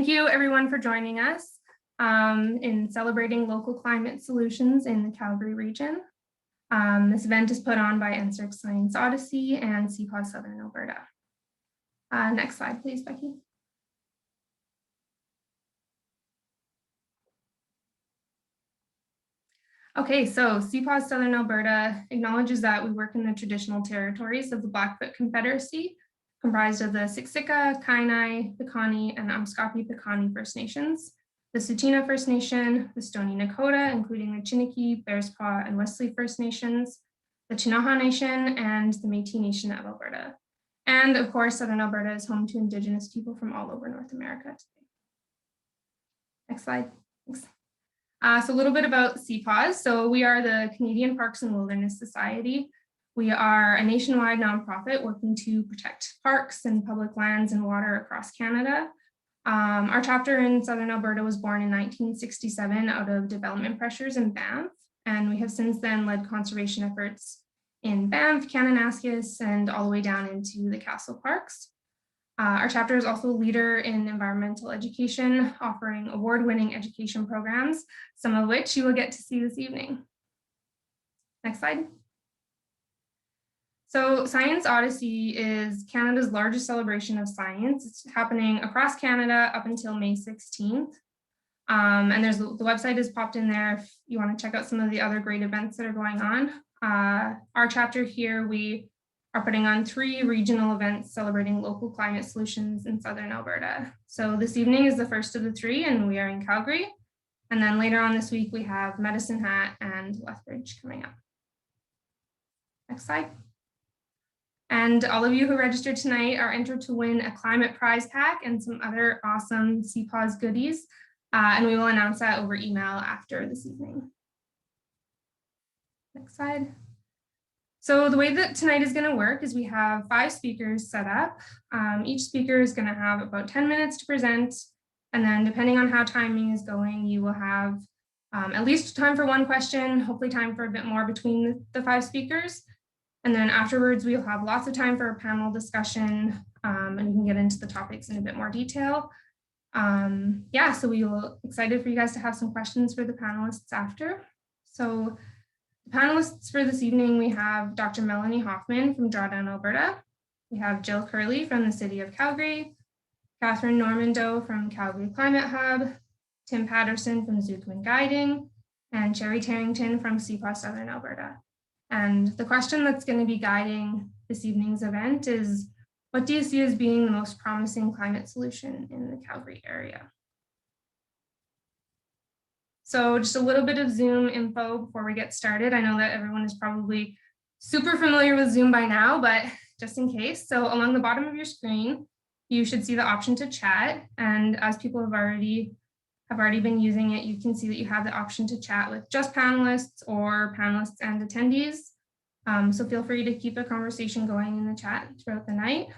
thank you everyone for joining us in celebrating local climate solutions in the Calgary region. This event is put on by NSERC Science Odyssey and CPAW Southern Alberta. Next slide, please, Becky. Okay, so CPAW Southern Alberta acknowledges that we work in the traditional territories of the Blackfoot Confederacy, comprised of the Siksika, Kainai, Piikani, and Amskapi Piikani First Nations, the Tsuut'ina First Nation, the Stoney Nakoda, including the Chiniki, Bears Paw, and Wesley First Nations, the Chinoha Nation, and the Métis Nation of Alberta. And of course, Southern Alberta is home to Indigenous people from all over North America today. Next slide, thanks. So a little bit about CPAWS. So we are the Canadian Parks and Wilderness Society. We are a nationwide nonprofit working to protect parks and public lands and water across Canada. Our chapter in Southern Alberta was born in 1967 out of development pressures in Banff, and we have since then led conservation efforts in Banff, Kananaskis, and all the way down into the Castle Parks. Our chapter is also a leader in environmental education, offering award-winning education programs, some of which you will get to see this evening. Next slide. So Science Odyssey is Canada's largest celebration of science. It's happening across Canada up until May 16th. And there's the website is popped in there if you want to check out some of the other great events that are going on. Our chapter here, we are putting on 3 regional events celebrating local climate solutions in Southern Alberta. So this evening is the first of the 3, and we are in Calgary. And then later on this week, we have Medicine Hat and Lethbridge coming up. Next slide. And all of you who registered tonight are entered to win a climate prize pack and some other awesome CPAWS goodies. And we will announce that over email after this evening. Next slide. So the way that tonight is going to work is we have 5 speakers set up. Each speaker is going to have about 10 minutes to present. And then depending on how timing is going, you will have at least time for 1 question, hopefully time for a bit more between the 5 speakers. And then afterwards, we'll have lots of time for a panel discussion and we can get into the topics in a bit more detail. Yeah, so we will excited for you guys to have some questions for the panelists after. So the panelists for this evening, we have Dr. Melanie Hoffman from Drawdown Alberta. We have Jill Curley from the City of Calgary, Catherine Normandeau from Calgary Climate Hub, Tim Patterson from Zuckman Guiding, and Cherry Tarrington from CPAW Southern Alberta. And the question that's going to be guiding this evening's event is, what do you see as being the most promising climate solution in the Calgary area? So just a little bit of Zoom info before we get started. I know that everyone is probably super familiar with Zoom by now, but just in case. So along the bottom of your screen, you should see the option to chat. And as people have already been using it, you can see that you have the option to chat with just panelists or panelists and attendees. So feel free to keep the conversation going in the chat throughout the night.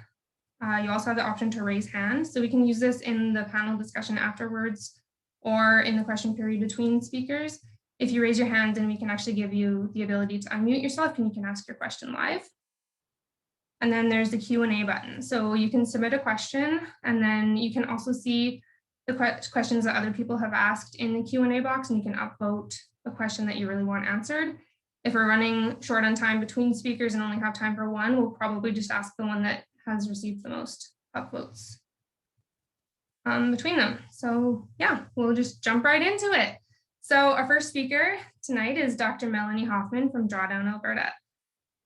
You also have the option to raise hands. So we can use this in the panel discussion afterwards or in the question period between speakers. If you raise your hand, then we can actually give you the ability to unmute yourself and you can ask your question live. And then there's the Q&A button. So you can submit a question and then you can also see the questions that other people have asked in the Q&A box and you can upvote a question that you really want answered. If we're running short on time between speakers and only have time for one, we'll probably just ask the one that has received the most upvotes between them. So yeah, we'll just jump right into it. So our first speaker tonight is Dr. Melanie Hoffman from Drawdown Alberta.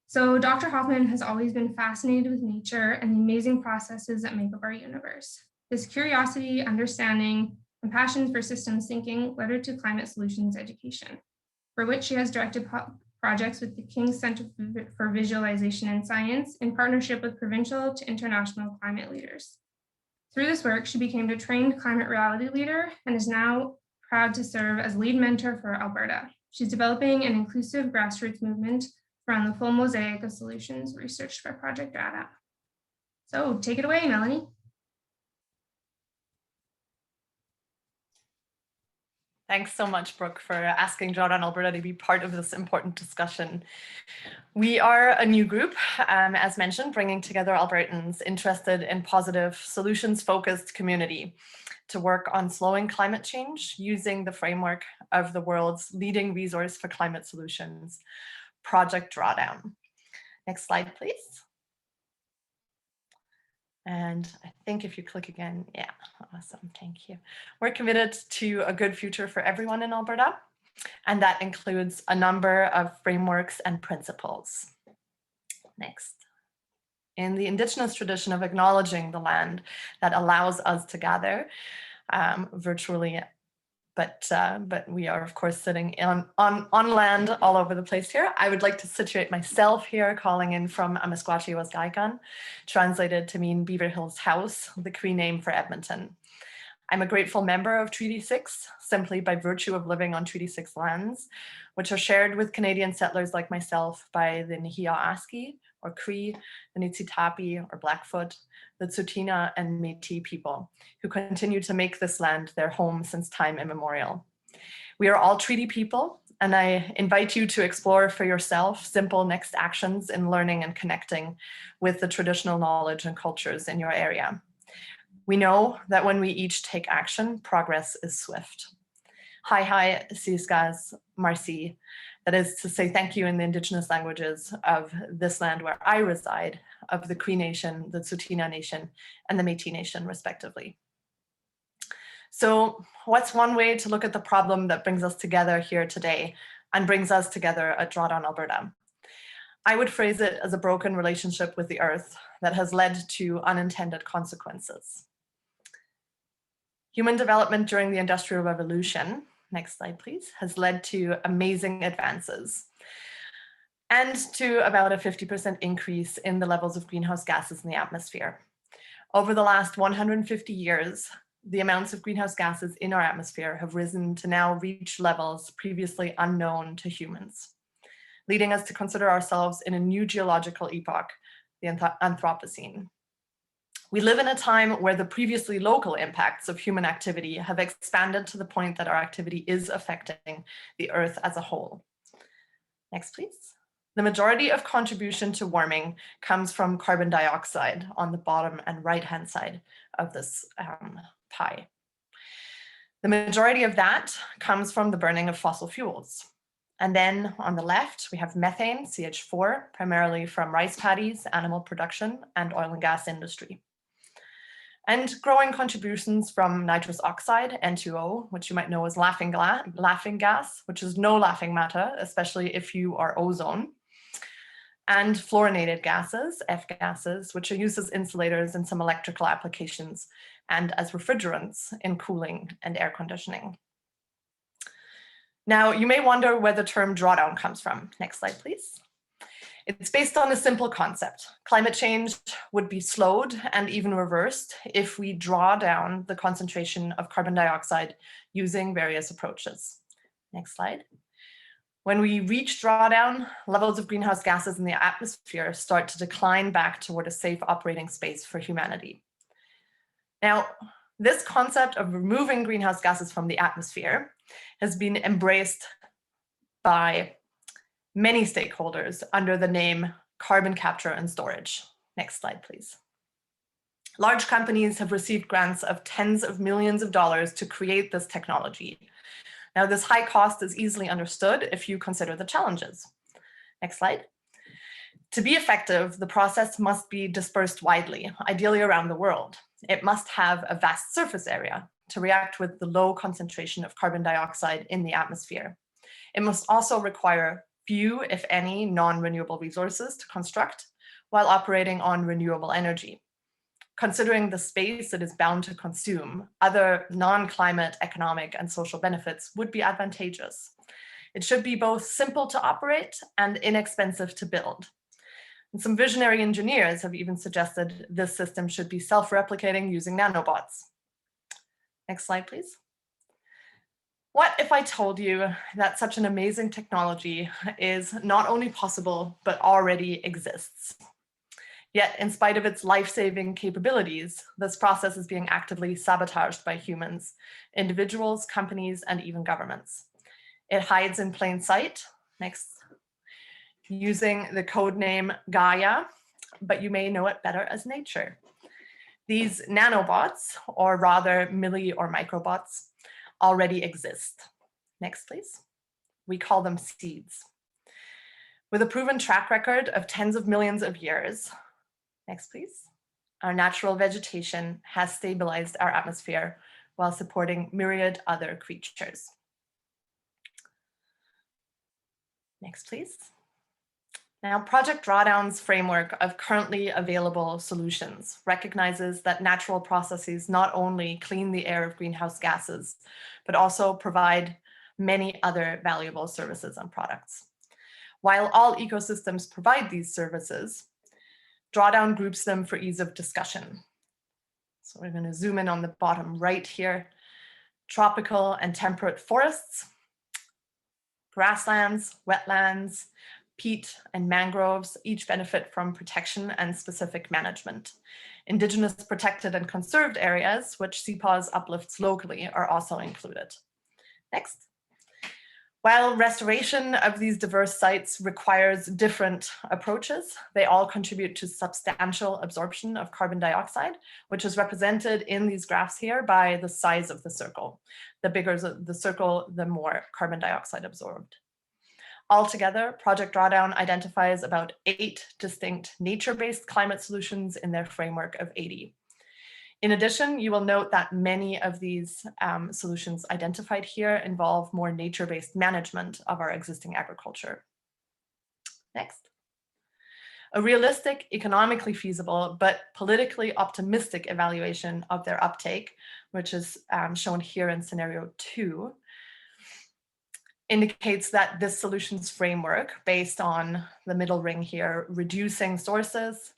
So Dr. Hoffman has always been fascinated with nature and the amazing processes that make up our universe. This curiosity, understanding, and passion for systems thinking led her to climate solutions education, for which she has directed projects with the King Center for Visualization and Science in partnership with provincial to international climate leaders. Through this work, she became a trained climate reality leader and is now proud to serve as lead mentor for Alberta. She's developing an inclusive grassroots movement around the full mosaic of solutions researched by Project Drawdown. So take it away, Melanie. Thanks so much, Brooke, for asking Drawdown Alberta to be part of this important discussion. We are a new group, as mentioned, bringing together Albertans interested in positive, solutions-focused community to work on slowing climate change using the framework of the world's leading resource for climate solutions, Project Drawdown. Next slide, please. And I think if you click again, yeah, awesome, thank you. We're committed to a good future for everyone in Alberta, and that includes a number of frameworks and principles. Next. In the Indigenous tradition of acknowledging the land that allows us to gather virtually, but we are of course sitting on land all over the place here. I would like to situate myself here, calling in from Amasquatchie Wasgaikan, translated to mean Beaver Hills House, the Cree name for Edmonton. I'm a grateful member of Treaty 6, simply by virtue of living on Treaty 6 lands, which are shared with Canadian settlers like myself by the Nihiawaski, or Cree, the Niitsitapi, or Blackfoot, the Tsuut'ina and Métis people, who continue to make this land their home since time immemorial. We are all treaty people, and I invite you to explore for yourself simple next actions in learning and connecting with the traditional knowledge and cultures in your area. We know that when we each take action, progress is swift. Hi, Siskas, Marci. That is to say thank you in the Indigenous languages of this land where I reside, of the Cree Nation, the Tsuut'ina Nation, and the Métis Nation, respectively. So what's one way to look at the problem that brings us together here today and brings us together at Drawdown Alberta? I would phrase it as a broken relationship with the earth that has led to unintended consequences. Human development during the Industrial Revolution, next slide please, has led to amazing advances and to about a 50% increase in the levels of greenhouse gases in the atmosphere. Over the last 150 years, the amounts of greenhouse gases in our atmosphere have risen to now reach levels previously unknown to humans, leading us to consider ourselves in a new geological epoch, the Anthropocene. We live in a time where the previously local impacts of human activity have expanded to the point that our activity is affecting the Earth as a whole. Next, please. The majority of contribution to warming comes from carbon dioxide on the bottom and right-hand side of this pie. The majority of that comes from the burning of fossil fuels. And then on the left, we have methane, CH4, primarily from rice paddies, animal production, and oil and gas industry. And growing contributions from nitrous oxide, N2O, which you might know as laughing gas, which is no laughing matter, especially if you are ozone, and fluorinated gases, F gases, which are used as insulators in some electrical applications and as refrigerants in cooling and air conditioning. Now, you may wonder where the term drawdown comes from. Next slide, please. It's based on a simple concept. Climate change would be slowed and even reversed if we draw down the concentration of carbon dioxide using various approaches. Next slide. When we reach drawdown, levels of greenhouse gases in the atmosphere start to decline back toward a safe operating space for humanity. Now, this concept of removing greenhouse gases from the atmosphere has been embraced by many stakeholders under the name carbon capture and storage. Next slide, please. Large companies have received grants of tens of millions of dollars to create this technology. Now, this high cost is easily understood if you consider the challenges. Next slide. To be effective, the process must be dispersed widely, ideally around the world. It must have a vast surface area to react with the low concentration of carbon dioxide in the atmosphere. It must also require few, if any, non-renewable resources to construct while operating on renewable energy. Considering the space it is bound to consume, other non-climate economic and social benefits would be advantageous. It should be both simple to operate and inexpensive to build. And some visionary engineers have even suggested this system should be self-replicating using nanobots. Next slide, please. What if I told you that such an amazing technology is not only possible, but already exists? Yet, in spite of its life-saving capabilities, this process is being actively sabotaged by humans, individuals, companies, and even governments. It hides in plain sight, next, using the code name Gaia, but you may know it better as nature. These nanobots, or rather milli or microbots, already exist. Next, please. We call them seeds. With a proven track record of tens of millions of years, next, please, our natural vegetation has stabilized our atmosphere while supporting myriad other creatures. Next, please. Now, Project Drawdown's framework of currently available solutions recognizes that natural processes not only clean the air of greenhouse gases, but also provide many other valuable services and products. While all ecosystems provide these services, Drawdown groups them for ease of discussion. So we're going to zoom in on the bottom right here. Tropical and temperate forests, grasslands, wetlands, peat, and mangroves each benefit from protection and specific management. Indigenous protected and conserved areas, which CPAWS uplifts locally, are also included. Next. While restoration of these diverse sites requires different approaches, they all contribute to substantial absorption of carbon dioxide, which is represented in these graphs here by the size of the circle. The bigger the circle, the more carbon dioxide absorbed. Altogether, Project Drawdown identifies about 8 distinct nature-based climate solutions in their framework of 80. In addition, you will note that many of these solutions identified here involve more nature-based management of our existing agriculture. Next. A realistic, economically feasible, but politically optimistic evaluation of their uptake, which is shown here in scenario 2, indicates that this solutions framework, based on the middle ring here, reducing sources,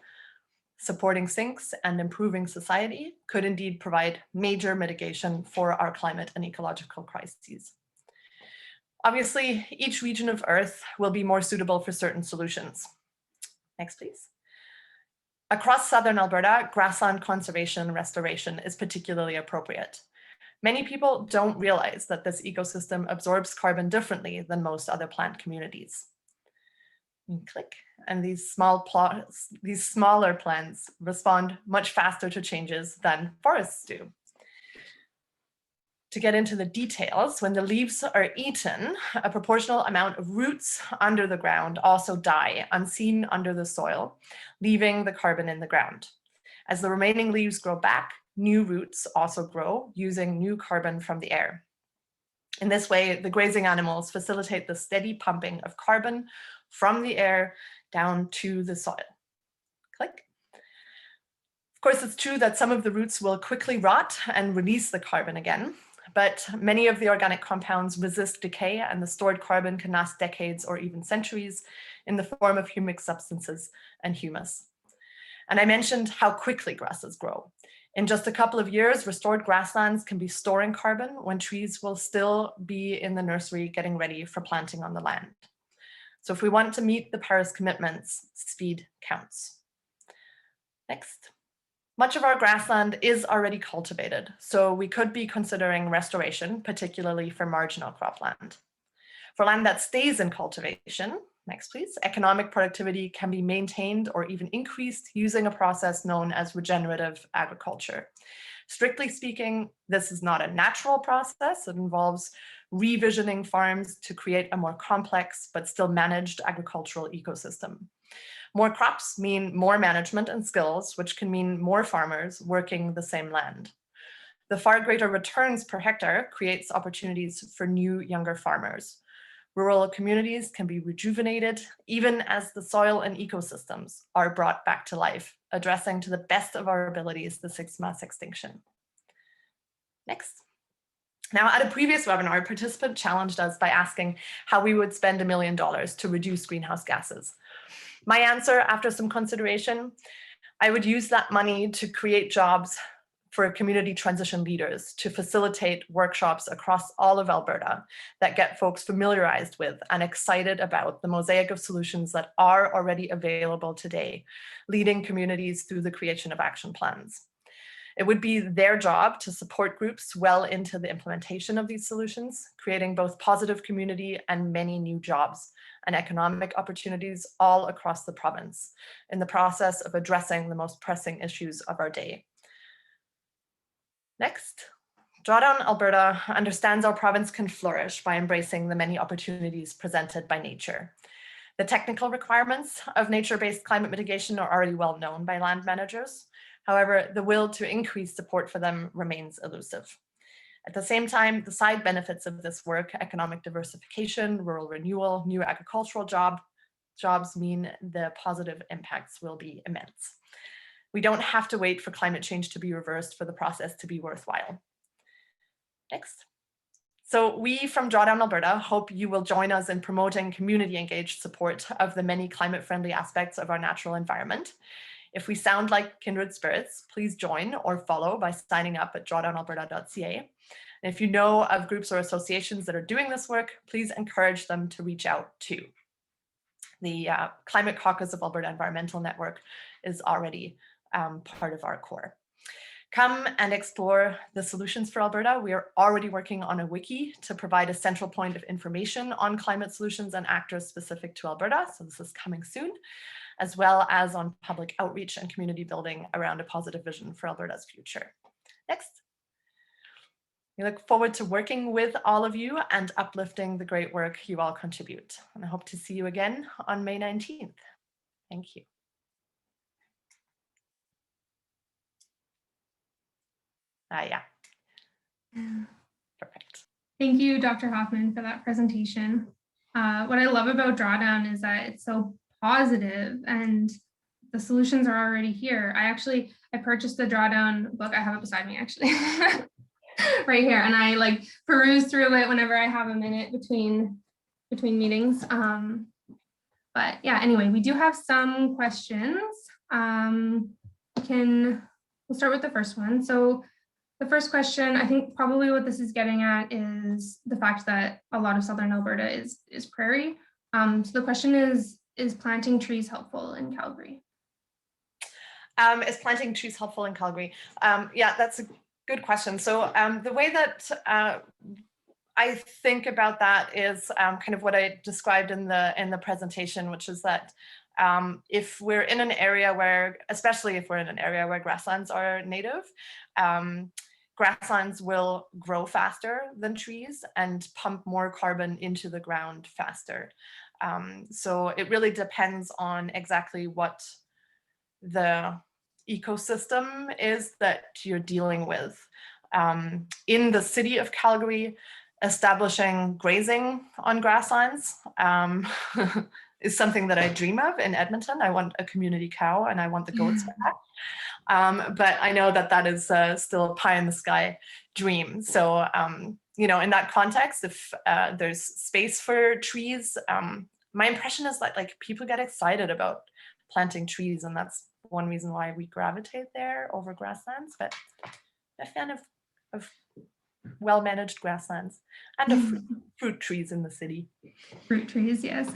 supporting sinks, and improving society, could indeed provide major mitigation for our climate and ecological crises. Obviously, each region of Earth will be more suitable for certain solutions. Next, please. Across southern Alberta, grassland conservation and restoration is particularly appropriate. Many people don't realize that this ecosystem absorbs carbon differently than most other plant communities. Click, and these smaller plants respond much faster to changes than forests do. To get into the details, when the leaves are eaten, a proportional amount of roots under the ground also die, unseen under the soil, leaving the carbon in the ground. As the remaining leaves grow back, new roots also grow, using new carbon from the air. In this way, the grazing animals facilitate the steady pumping of carbon from the air down to the soil. Click. Of course, it's true that some of the roots will quickly rot and release the carbon again, but many of the organic compounds resist decay, and the stored carbon can last decades or even centuries in the form of humic substances and humus. And I mentioned how quickly grasses grow. In just a couple of years, restored grasslands can be storing carbon when trees will still be in the nursery getting ready for planting on the land. So if we want to meet the Paris commitments, speed counts. Next. Much of our grassland is already cultivated, so we could be considering restoration, particularly for marginal cropland. For land that stays in cultivation, next please, economic productivity can be maintained or even increased using a process known as regenerative agriculture. Strictly speaking, this is not a natural process. It involves revisioning farms to create a more complex but still managed agricultural ecosystem. More crops mean more management and skills, which can mean more farmers working the same land. The far greater returns per hectare creates opportunities for new, younger farmers. Rural communities can be rejuvenated even as the soil and ecosystems are brought back to life, addressing to the best of our abilities the sixth mass extinction. Next. Now, at a previous webinar, a participant challenged us by asking how we would spend $1 million to reduce greenhouse gases. My answer, after some consideration, I would use that money to create jobs for community transition leaders to facilitate workshops across all of Alberta that get folks familiarized with and excited about the mosaic of solutions that are already available today, leading communities through the creation of action plans. It would be their job to support groups well into the implementation of these solutions, creating both positive community and many new jobs and economic opportunities all across the province in the process of addressing the most pressing issues of our day. Next, Drawdown Alberta understands our province can flourish by embracing the many opportunities presented by nature. The technical requirements of nature-based climate mitigation are already well known by land managers. However, the will to increase support for them remains elusive. At the same time, the side benefits of this work, economic diversification, rural renewal, new agricultural jobs mean the positive impacts will be immense. We don't have to wait for climate change to be reversed for the process to be worthwhile. Next. So we from Drawdown Alberta hope you will join us in promoting community engaged support of the many climate friendly aspects of our natural environment. If we sound like kindred spirits, please join or follow by signing up at drawdownalberta.ca. And if you know of groups or associations that are doing this work, please encourage them to reach out too. The Climate Caucus of Alberta Environmental Network is already part of our core. Come and explore the solutions for Alberta. We are already working on a wiki to provide a central point of information on climate solutions and actors specific to Alberta. So this is coming soon, as well as on public outreach and community building around a positive vision for Alberta's future. Next. We look forward to working with all of you and uplifting the great work you all contribute. And I hope to see you again on May 19th. Thank you. Yeah. Perfect. Thank you, Dr. Hoffman, for that presentation. What I love about Drawdown is that it's so positive and the solutions are already here. I purchased the Drawdown book. I have it beside me actually, right here. And I like peruse through it whenever I have a minute between meetings. But yeah, anyway, we do have some questions. We'll start with the first one. So the first question, I think probably what this is getting at is the fact that a lot of Southern Alberta is prairie. So the question is planting trees helpful in Calgary? Is planting trees helpful in Calgary? Yeah, that's a good question. So the way that I think about that is kind of what I described in the presentation, which is that if we're in an area where, especially if we're in an area where grasslands are native, grasslands will grow faster than trees and pump more carbon into the ground faster. So it really depends on exactly what the ecosystem is that you're dealing with. In the city of Calgary, establishing grazing on grasslands is something that I dream of in Edmonton. I want a community cow and I want the goats back. But I know that that is still a pie in the sky dream. So, you know, in that context, if there's space for trees, my impression is that like people get excited about planting trees, and that's one reason why we gravitate there over grasslands. But I'm a fan of well-managed grasslands and of fruit trees in the city. Fruit trees, yes.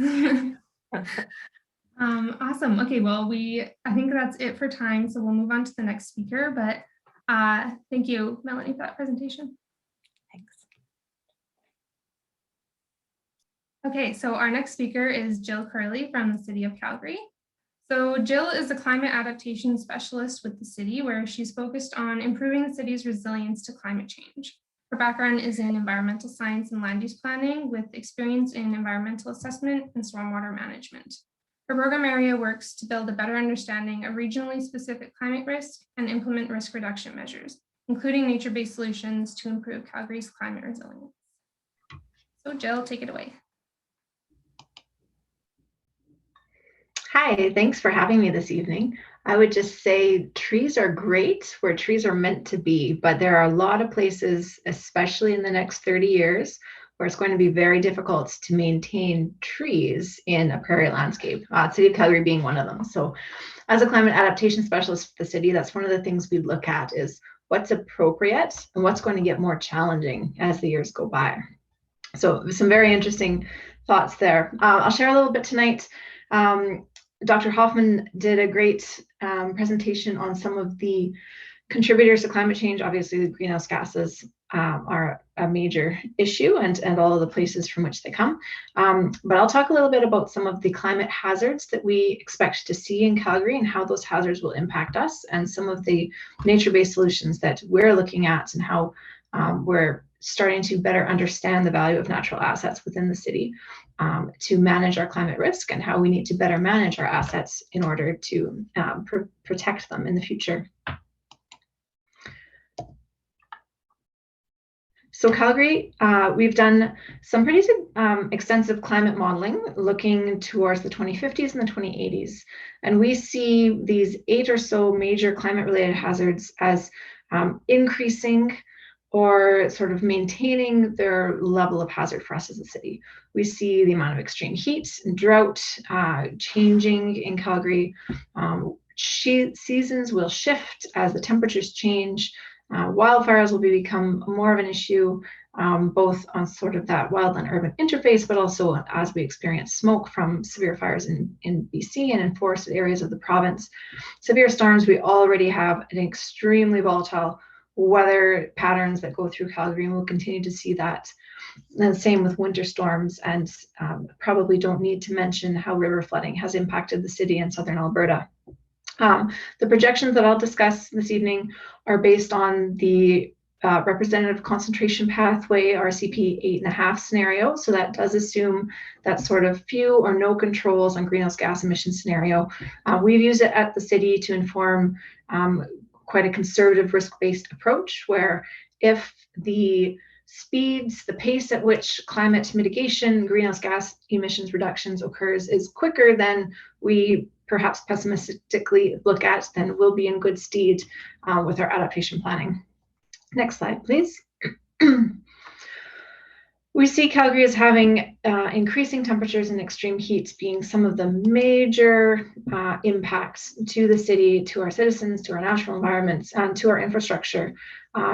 Awesome. Okay, well, I think that's it for time, so we'll move on to the next speaker. But thank you, Melanie, for that presentation. Thanks. Okay, so our next speaker is Jill Curley from the city of Calgary. So Jill is a climate adaptation specialist with the city, where she's focused on improving the city's resilience to climate change. Her background is in environmental science and land use planning, with experience in environmental assessment and stormwater management. Her program area works to build a better understanding of regionally specific climate risk and implement risk reduction measures, including nature-based solutions to improve Calgary's climate resilience. So Jill, take it away. Hi, thanks for having me this evening. I would just say trees are great where trees are meant to be, but there are a lot of places, especially in the next 30 years, where it's going to be very difficult to maintain trees in a prairie landscape, City of Calgary being one of them. So as a climate adaptation specialist for the city, that's one of the things we look at is what's appropriate, and what's going to get more challenging as the years go by. So some very interesting thoughts there. I'll share a little bit tonight. Dr. Hoffman did a great presentation on some of the contributors to climate change. Obviously, the greenhouse gases are a major issue, and all of the places from which they come. But I'll talk a little bit about some of the climate hazards that we expect to see in Calgary and how those hazards will impact us, and some of the nature-based solutions that we're looking at, and how we're starting to better understand the value of natural assets within the city to manage our climate risk, and how we need to better manage our assets in order to protect them in the future. So Calgary, we've done some pretty extensive climate modeling looking towards the 2050s and the 2080s. And we see these 8 or so major climate-related hazards as increasing or sort of maintaining their level of hazard for us as a city. We see the amount of extreme heat and drought changing in Calgary. Seasons will shift as the temperatures change. Wildfires will become more of an issue, both on sort of that wildland-urban interface, but also as we experience smoke from severe fires in BC and in forested areas of the province. Severe storms, we already have an extremely volatile weather patterns that go through Calgary, and we'll continue to see that. And same with winter storms, and probably don't need to mention how river flooding has impacted the city in southern Alberta. The projections that I'll discuss this evening are based on the representative concentration pathway, RCP 8.5 scenario. So that does assume that sort of few or no controls on greenhouse gas emission scenario. We've used it at the city to inform quite a conservative risk-based approach, where if the speeds, the pace at which climate mitigation, greenhouse gas emissions reductions occurs is quicker than we perhaps pessimistically look at, then we'll be in good stead with our adaptation planning. Next slide, please. We see Calgary as having increasing temperatures and extreme heat being some of the major impacts to the city, to our citizens, to our natural environments, and to our infrastructure.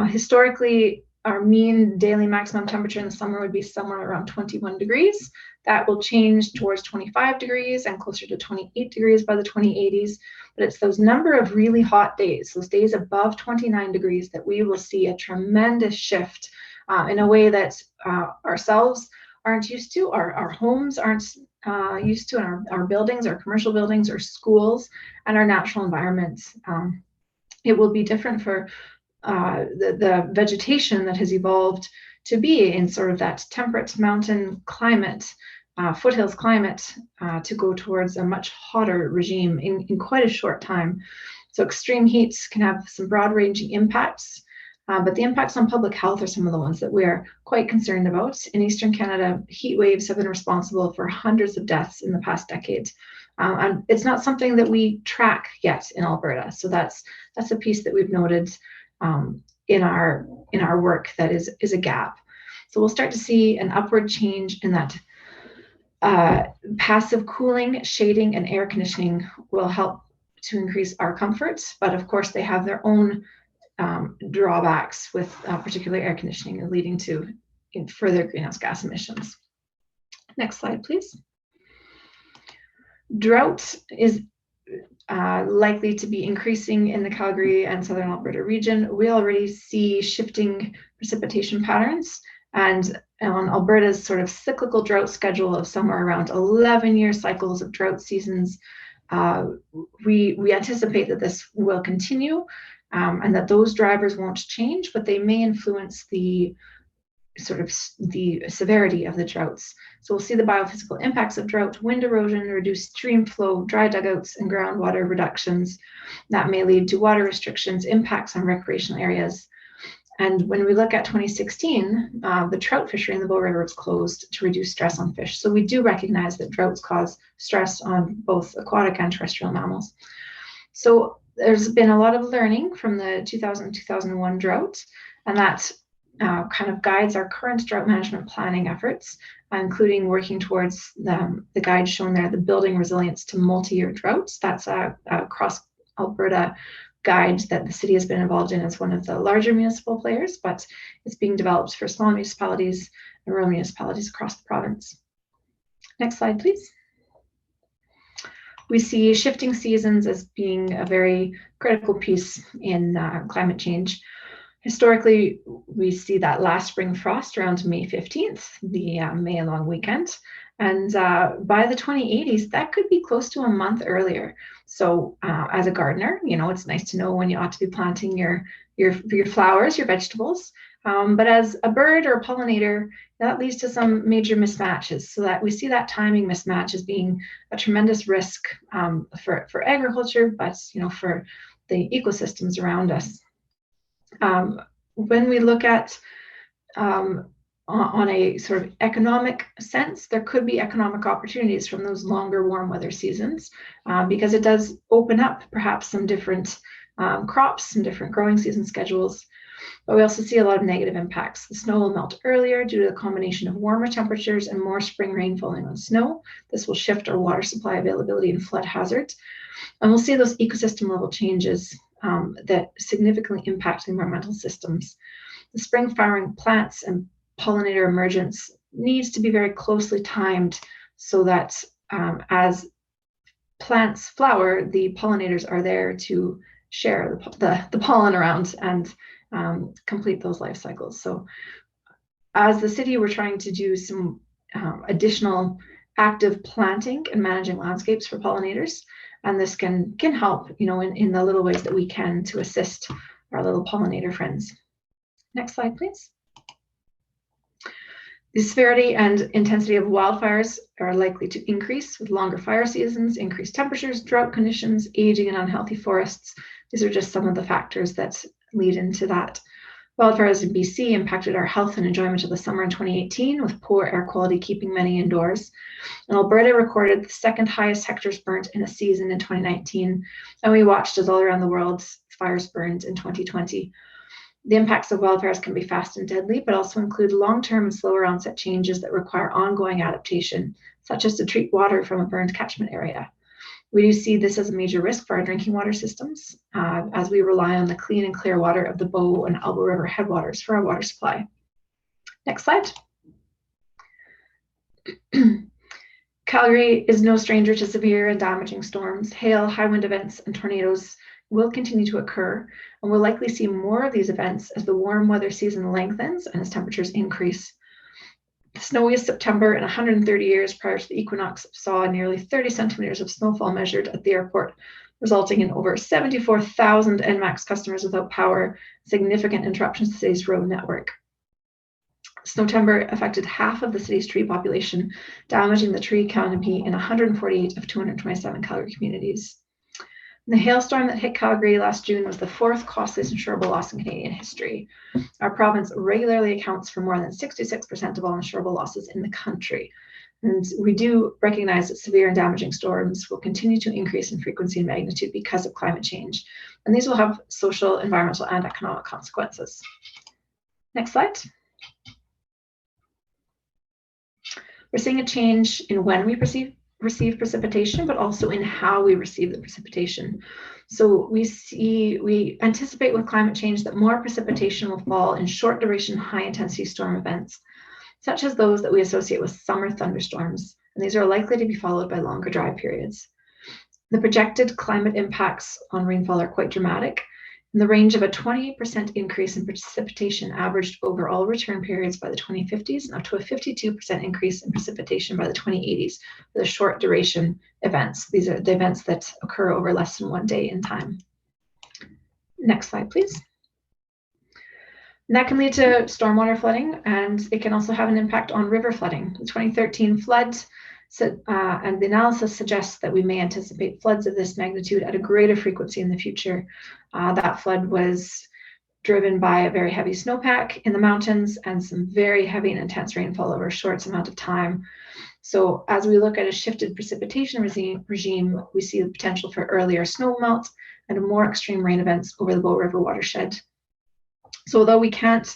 Historically, our mean daily maximum temperature in the summer would be somewhere around 21 degrees. That will change towards 25 degrees and closer to 28 degrees by the 2080s. But it's those number of really hot days, those days above 29 degrees, that we will see a tremendous shift in a way that ourselves aren't used to, our homes aren't used to, and our buildings, our commercial buildings, our schools, and our natural environments. It will be different for the vegetation that has evolved to be in sort of that temperate mountain climate, foothills climate, to go towards a much hotter regime in quite a short time. So extreme heats can have some broad-ranging impacts, but the impacts on public health are some of the ones that we're quite concerned about. In Eastern Canada, heat waves have been responsible for hundreds of deaths in the past decade. And it's not something that we track yet in Alberta. So that's a piece that we've noted in our work that is a gap. So we'll start to see an upward change in that. Passive cooling, shading, and air conditioning will help to increase our comfort, but of course they have their own drawbacks, with particularly air conditioning leading to further greenhouse gas emissions. Next slide, please. Drought is likely to be increasing in the Calgary and southern Alberta region. We already see shifting precipitation patterns, and on Alberta's sort of cyclical drought schedule of somewhere around 11-year cycles of drought seasons, we anticipate that this will continue, and that those drivers won't change, but they may influence the sort of the severity of the droughts. So we'll see the biophysical impacts of drought, wind erosion, reduced stream flow, dry dugouts, and groundwater reductions. That may lead to water restrictions, impacts on recreational areas. And when we look at 2016, the trout fishery in the Bow River was closed to reduce stress on fish. So we do recognize that droughts cause stress on both aquatic and terrestrial mammals. So there's been a lot of learning from the 2000-2001 drought, and that kind of guides our current drought management planning efforts, including working towards the guide shown there, the Building Resilience to Multi-Year Droughts. That's a cross Alberta guide that the city has been involved in as one of the larger municipal players, but it's being developed for small municipalities and rural municipalities across the province. Next slide, please. We see shifting seasons as being a very critical piece in climate change. Historically, we see that last spring frost around May 15th, the May long weekend. And by the 2080s, that could be close to a month earlier. So as a gardener, you know, it's nice to know when you ought to be planting your flowers, your vegetables. But as a bird or a pollinator, that leads to some major mismatches. So that we see that timing mismatch as being a tremendous risk for agriculture, but you know, for the ecosystems around us. When we look at on a sort of economic sense, there could be economic opportunities from those longer warm weather seasons because it does open up perhaps some different crops, some different growing season schedules. But we also see a lot of negative impacts. The snow will melt earlier due to the combination of warmer temperatures and more spring rain falling on snow. This will shift our water supply availability and flood hazard. And we'll see those ecosystem level changes that significantly impact the environmental systems. The spring flowering plants and pollinator emergence needs to be very closely timed so that as plants flower, the pollinators are there to share the pollen around and complete those life cycles. So as the city, we're trying to do some additional active planting and managing landscapes for pollinators. And this can help, you know, in the little ways that we can to assist our little pollinator friends. Next slide, please. The severity and intensity of wildfires are likely to increase with longer fire seasons, increased temperatures, drought conditions, aging and unhealthy forests. These are just some of the factors that lead into that. Wildfires in BC impacted our health and enjoyment of the summer in 2018, with poor air quality keeping many indoors. And Alberta recorded the second highest hectares burnt in a season in 2019, and we watched as all around the world fires burned in 2020. The impacts of wildfires can be fast and deadly, but also include long-term and slower onset changes that require ongoing adaptation, such as to treat water from a burned catchment area. We do see this as a major risk for our drinking water systems, as we rely on the clean and clear water of the Bow and Elbow River headwaters for our water supply. Next slide. Calgary is no stranger to severe and damaging storms. Hail, high wind events, and tornadoes will continue to occur, and we'll likely see more of these events as the warm weather season lengthens and as temperatures increase. The snowiest September in 130 years prior to the equinox saw nearly 30 centimeters of snowfall measured at the airport, resulting in over 74,000 NMAX customers without power, significant interruptions to the city's road network. Snow timber affected half of the city's tree population, damaging the tree canopy in 148 of 227 Calgary communities. The hailstorm that hit Calgary last June was the fourth costliest insurable loss in Canadian history. Our province regularly accounts for more than 66% of all insurable losses in the country. And we do recognize that severe and damaging storms will continue to increase in frequency and magnitude because of climate change. And these will have social, environmental, and economic consequences. Next slide. We're seeing a change in when we receive precipitation, but also in how we receive the precipitation. So we anticipate with climate change that more precipitation will fall in short duration, high intensity storm events, such as those that we associate with summer thunderstorms. And these are likely to be followed by longer dry periods. The projected climate impacts on rainfall are quite dramatic. In the range of a 20% increase in precipitation averaged over all return periods by the 2050s, and up to a 52% increase in precipitation by the 2080s for the short duration events. These are the events that occur over less than 1 day in time. Next slide, please. And that can lead to stormwater flooding, and it can also have an impact on river flooding. The 2013 flood and the analysis suggests that we may anticipate floods of this magnitude at a greater frequency in the future. That flood was driven by a very heavy snowpack in the mountains and some very heavy and intense rainfall over a short amount of time. So as we look at a shifted precipitation regime, we see the potential for earlier snow melt and more extreme rain events over the Bow River watershed. So although we can't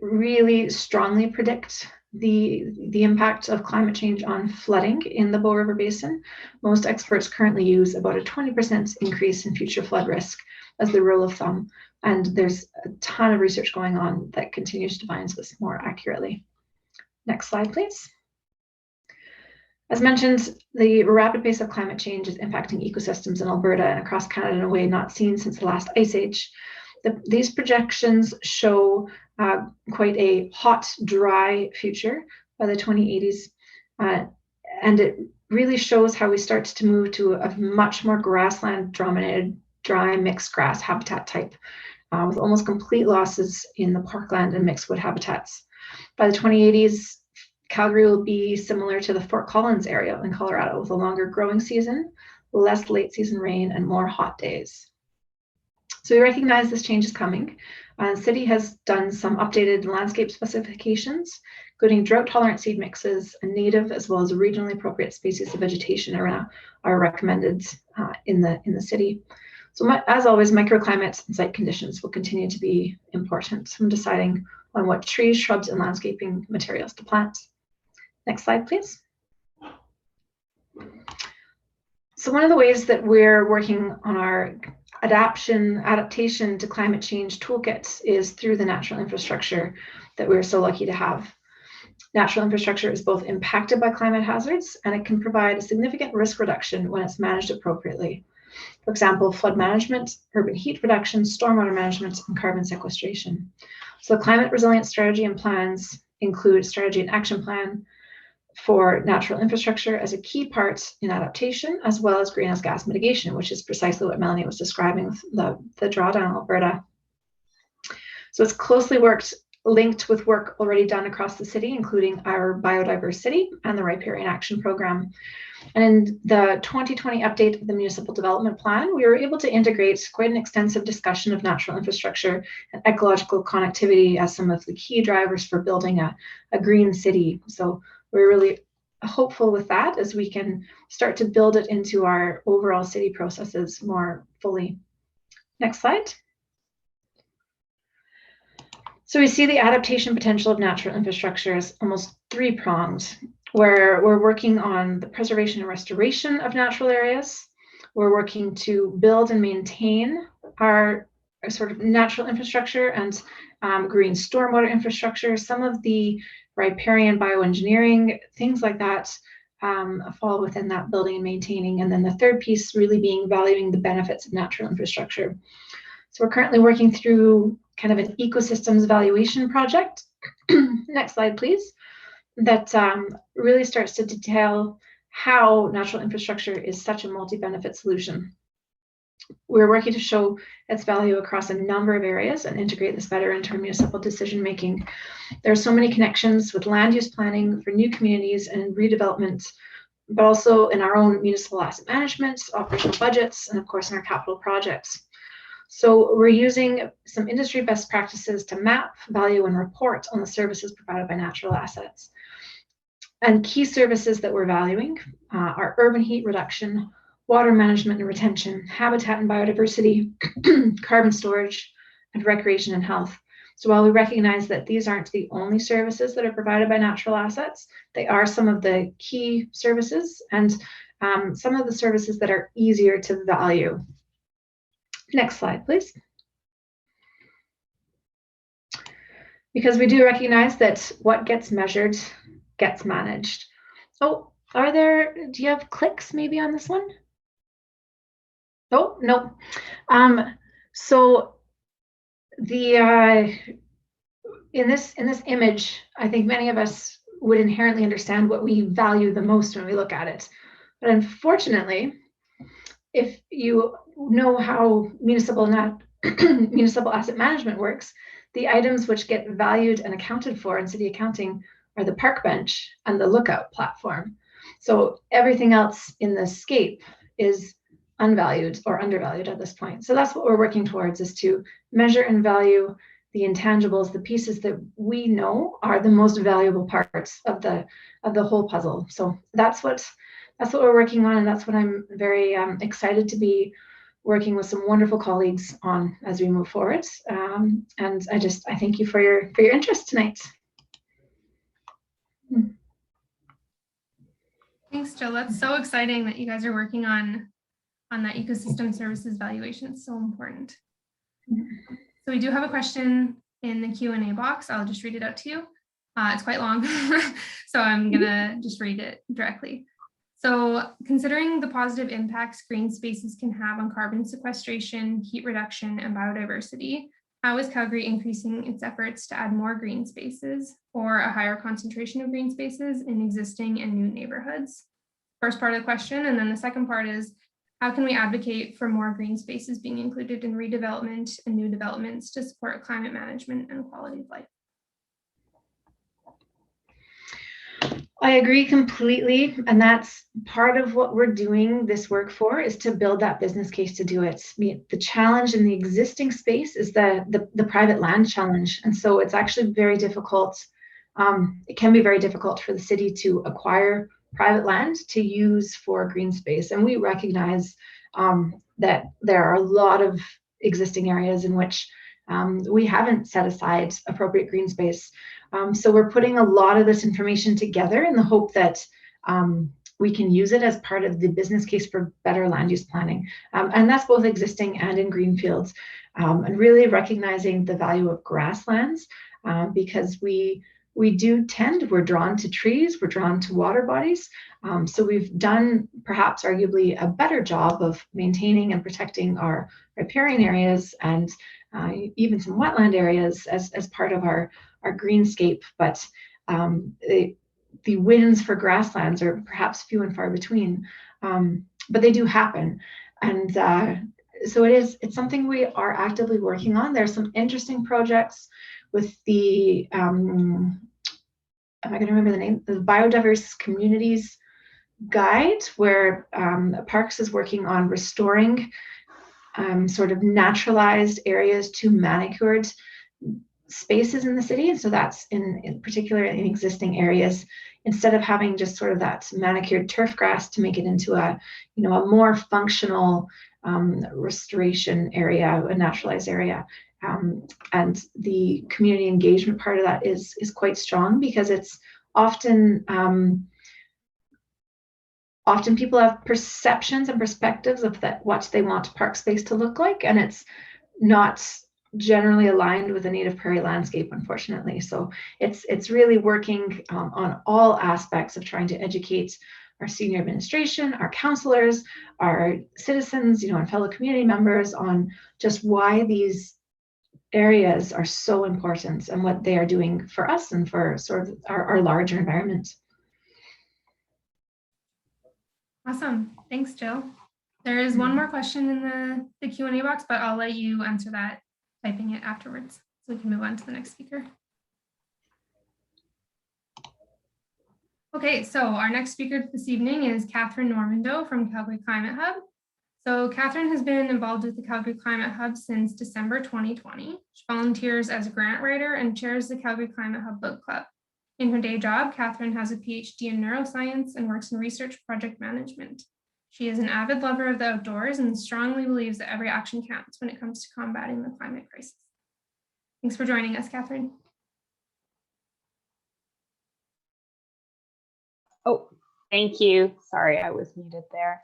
really strongly predict the impact of climate change on flooding in the Bow River Basin, most experts currently use about a 20% increase in future flood risk as the rule of thumb. And there's a ton of research going on that continues to define this more accurately. Next slide, please. As mentioned, the rapid pace of climate change is impacting ecosystems in Alberta and across Canada in a way not seen since the last ice age. These projections show quite a hot, dry future by the 2080s. And it really shows how we start to move to a much more grassland-dominated, dry mixed grass habitat type, with almost complete losses in the parkland and mixed wood habitats. By the 2080s, Calgary will be similar to the Fort Collins area in Colorado, with a longer growing season, less late season rain, and more hot days. So we recognize this change is coming. The city has done some updated landscape specifications, including drought-tolerant seed mixes, and native as well as regionally appropriate species of vegetation are recommended in the city. So as always, microclimates and site conditions will continue to be important when deciding on what trees, shrubs, and landscaping materials to plant. Next slide, please. So one of the ways that we're working on our adaptation to climate change toolkit is through the natural infrastructure that we're so lucky to have. Natural infrastructure is both impacted by climate hazards, and it can provide a significant risk reduction when it's managed appropriately. For example, flood management, urban heat reduction, stormwater management, and carbon sequestration. So climate resilience strategy and plans include strategy and action plan for natural infrastructure as a key part in adaptation, as well as greenhouse gas mitigation, which is precisely what Melanie was describing with the Drawdown Alberta. So it's closely linked with work already done across the city, including our biodiversity and the Riparian Action Program. And in the 2020 update of the Municipal Development Plan, we were able to integrate quite an extensive discussion of natural infrastructure and ecological connectivity as some of the key drivers for building a green city. So we're really hopeful with that as we can start to build it into our overall city processes more fully. Next slide. So we see the adaptation potential of natural infrastructure as almost three-pronged, where we're working on the preservation and restoration of natural areas. We're working to build and maintain our sort of natural infrastructure and green stormwater infrastructure. Some of the riparian bioengineering, things like that fall within that building and maintaining. And then the third piece really being valuing the benefits of natural infrastructure. So we're currently working through kind of an ecosystems evaluation project. Next slide, please. That really starts to detail how natural infrastructure is such a multi-benefit solution. We're working to show its value across a number of areas and integrate this better into our municipal decision making. There are so many connections with land use planning for new communities and redevelopment, but also in our own municipal asset management, operational budgets, and of course in our capital projects. So we're using some industry best practices to map, value, and report on the services provided by natural assets. And key services that we're valuing are urban heat reduction, water management and retention, habitat and biodiversity, carbon storage, and recreation and health. So while we recognize that these aren't the only services that are provided by natural assets, they are some of the key services and some of the services that are easier to value. Next slide, please. Because we do recognize that what gets measured gets managed. Oh, do you have clicks maybe on this one? Oh, no. So in this image, I think many of us would inherently understand what we value the most when we look at it. But unfortunately, if you know how municipal asset management works, the items which get valued and accounted for in city accounting are the park bench and the lookout platform. So everything else in the scape is unvalued or undervalued at this point. So that's what we're working towards, is to measure and value the intangibles, the pieces that we know are the most valuable parts of the whole puzzle. So that's what we're working on, and that's what I'm very excited to be working with some wonderful colleagues on as we move forward. And I thank you for your interest tonight. Thanks, Jill. That's so exciting that you guys are working on that ecosystem services valuation. It's so important. So we do have a question in the Q&A box. I'll just read it out to you. It's quite long, so I'm gonna just read it directly. So considering the positive impacts green spaces can have on carbon sequestration, heat reduction, and biodiversity, how is Calgary increasing its efforts to add more green spaces or a higher concentration of green spaces in existing and new neighborhoods? First part of the question, and then the second part is, how can we advocate for more green spaces being included in redevelopment and new developments to support climate management and quality of life? I agree completely. And that's part of what we're doing this work for, is to build that business case to do it. The challenge in the existing space is the private land challenge. And so it's actually very difficult. It can be very difficult for the city to acquire private land to use for green space. And we recognize that there are a lot of existing areas in which we haven't set aside appropriate green space. So we're putting a lot of this information together in the hope that we can use it as part of the business case for better land use planning. And that's both existing and in greenfields. And really recognizing the value of grasslands, because we're drawn to trees, we're drawn to water bodies. So we've done perhaps arguably a better job of maintaining and protecting our riparian areas and even some wetland areas as part of our greenscape, but the wins for grasslands are perhaps few and far between, but they do happen. And so it's something we are actively working on. There's some interesting projects with the, am I going to remember the name? The Biodiverse Communities Guide, where Parks is working on restoring sort of naturalized areas to manicured spaces in the city. And so that's in particular in existing areas, instead of having just sort of that manicured turf grass, to make it into a more functional restoration area, a naturalized area. And the community engagement part of that is quite strong, because it's often people have perceptions and perspectives of what they want park space to look like, and it's not generally aligned with the native prairie landscape, unfortunately. So it's really working on all aspects of trying to educate our senior administration, our councillors, our citizens, and fellow community members on just why these areas are so important and what they are doing for us and for sort of our larger environment. Awesome. Thanks, Jill. There is one more question in the Q&A box, but I'll let you answer that, typing it afterwards, so we can move on to the next speaker. Okay, so our next speaker this evening is Catherine Normandeau from Calgary Climate Hub. So Catherine has been involved with the Calgary Climate Hub since December 2020. She volunteers as a grant writer and chairs the Calgary Climate Hub Book Club. In her day job, Catherine has a PhD in neuroscience and works in research project management. She is an avid lover of the outdoors and strongly believes that every action counts when it comes to combating the climate crisis. Thanks for joining us, Catherine. Oh, thank you. Sorry, I was muted there.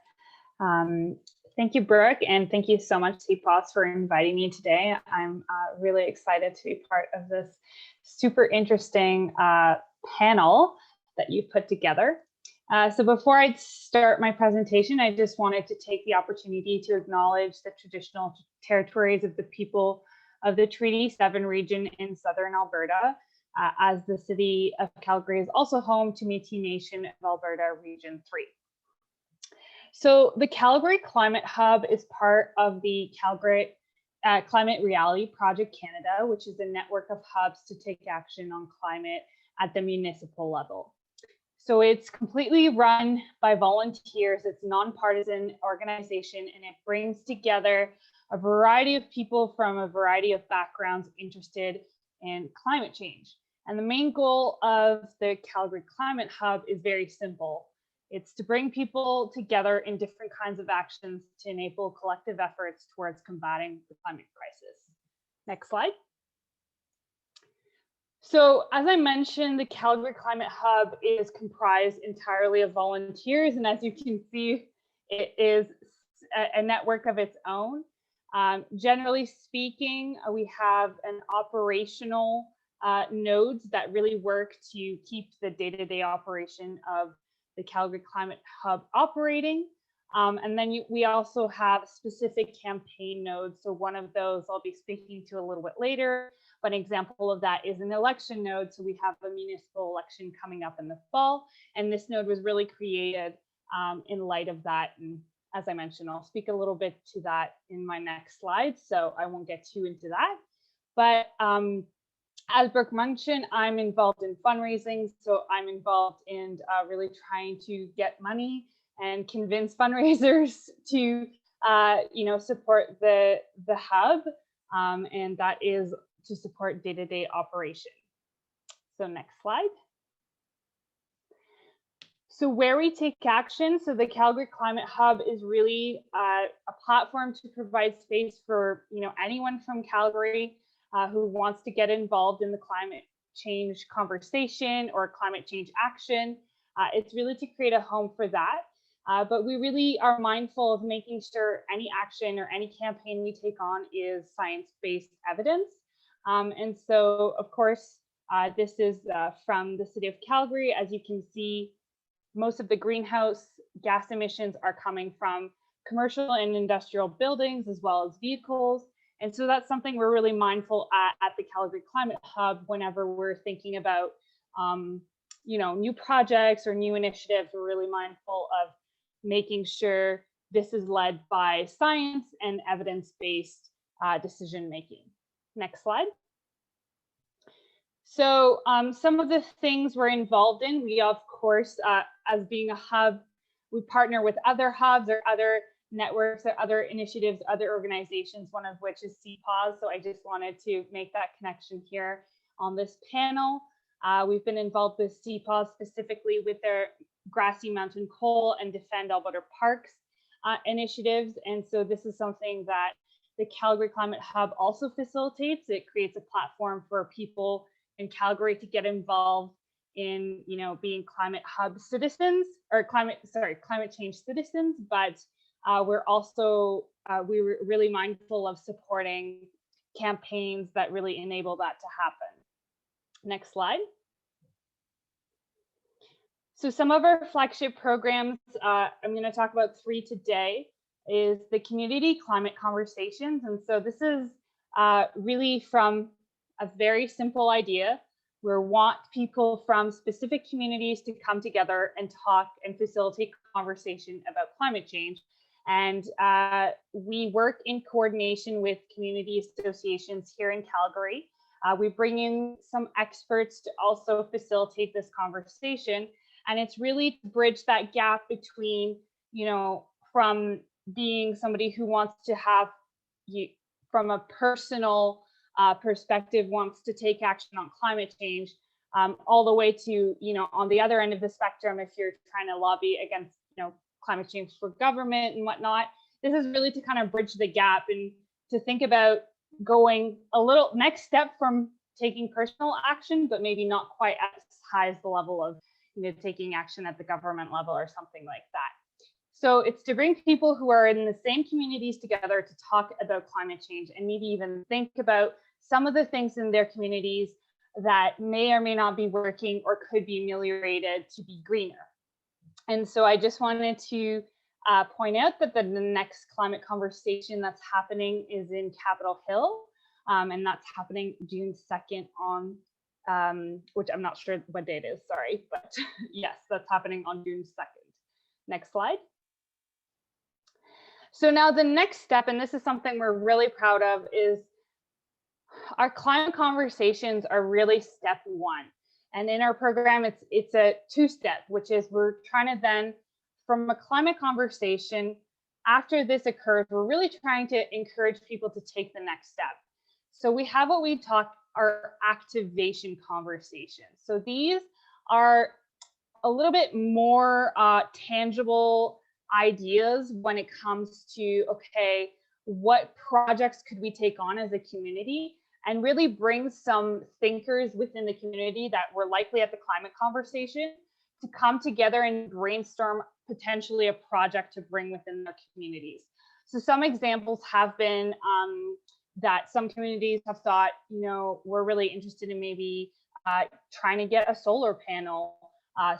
Thank you, Brooke, and thank you so much, CPOS, for inviting me today. I'm really excited to be part of this super interesting panel that you've put together. So before I start my presentation, I just wanted to take the opportunity to acknowledge the traditional territories of the people of the Treaty 7 region in southern Alberta, as the city of Calgary is also home to Métis Nation of Alberta Region 3. So the Calgary Climate Hub is part of the Calgary Climate Reality Project Canada, which is a network of hubs to take action on climate at the municipal level. So it's completely run by volunteers. It's a nonpartisan organization, and it brings together a variety of people from a variety of backgrounds interested in climate change. And the main goal of the Calgary Climate Hub is very simple. It's to bring people together in different kinds of actions to enable collective efforts towards combating the climate crisis. Next slide. So as I mentioned, the Calgary Climate Hub is comprised entirely of volunteers. And as you can see, it is a network of its own. Generally speaking, we have an operational nodes that really work to keep the day-to-day operation of the Calgary Climate Hub operating. And then we also have specific campaign nodes. So one of those I'll be speaking to a little bit later, but an example of that is an election node. So we have a municipal election coming up in the fall, and this node was really created in light of that. And as I mentioned, I'll speak a little bit to that in my next slide, so I won't get too into that. But as Brooke mentioned, I'm involved in fundraising, so I'm involved in really trying to get money and convince fundraisers to support the hub, and that is to support day-to-day operation. So next slide. So where we take action, so the Calgary Climate Hub is really a platform to provide space for anyone from Calgary who wants to get involved in the climate change conversation or climate change action. It's really to create a home for that. But we really are mindful of making sure any action or any campaign we take on is science-based evidence. And so, of course, this is from the city of Calgary. As you can see, most of the greenhouse gas emissions are coming from commercial and industrial buildings as well as vehicles. And so that's something we're really mindful at the Calgary Climate Hub whenever we're thinking about new projects or new initiatives. We're really mindful of making sure this is led by science and evidence-based decision making. Next slide. So some of the things we're involved in, we of course, as being a hub, we partner with other hubs or other networks or other initiatives, other organizations, one of which is CPAWS. So I just wanted to make that connection here on this panel. We've been involved with CPAWS specifically with their Grassy Mountain Coal and Defend Alberta Parks initiatives. And so this is something that the Calgary Climate Hub also facilitates. It creates a platform for people in Calgary to get involved in, being climate hub citizens or climate change citizens. But we're also, we were really mindful of supporting campaigns that really enable that to happen. Next slide. So some of our flagship programs, I'm going to talk about 3 today, is the Community Climate Conversations. And so this is really from a very simple idea. We want people from specific communities to come together and talk and facilitate conversation about climate change. And we work in coordination with community associations here in Calgary. We bring in some experts to also facilitate this conversation. And it's really to bridge that gap between, from being somebody who wants to have, from a personal perspective, wants to take action on climate change, all the way to, on the other end of the spectrum, if you're trying to lobby against, climate change for government and whatnot. This is really to kind of bridge the gap and to think about going a little next step from taking personal action, but maybe not quite as high as the level of taking action at the government level or something like that. So it's to bring people who are in the same communities together to talk about climate change and maybe even think about some of the things in their communities that may or may not be working or could be ameliorated to be greener. And so I just wanted to point out that the next climate conversation that's happening is in Capitol Hill, and that's happening June 2nd on which I'm not sure what date it is, sorry, but yes, that's happening on June 2nd. Next slide. So now the next step, and this is something we're really proud of, is our climate conversations are really step 1. And in our program, it's a 2-step, which is we're trying to then, from a climate conversation, after this occurs, we're really trying to encourage people to take the next step. So we have what we talk our activation conversations. So these are a little bit more tangible ideas when it comes to, okay, what projects could we take on as a community and really bring some thinkers within the community that were likely at the climate conversation to come together and brainstorm potentially a project to bring within their communities. So some examples have been that some communities have thought, you know, we're really interested in maybe trying to get a solar panel.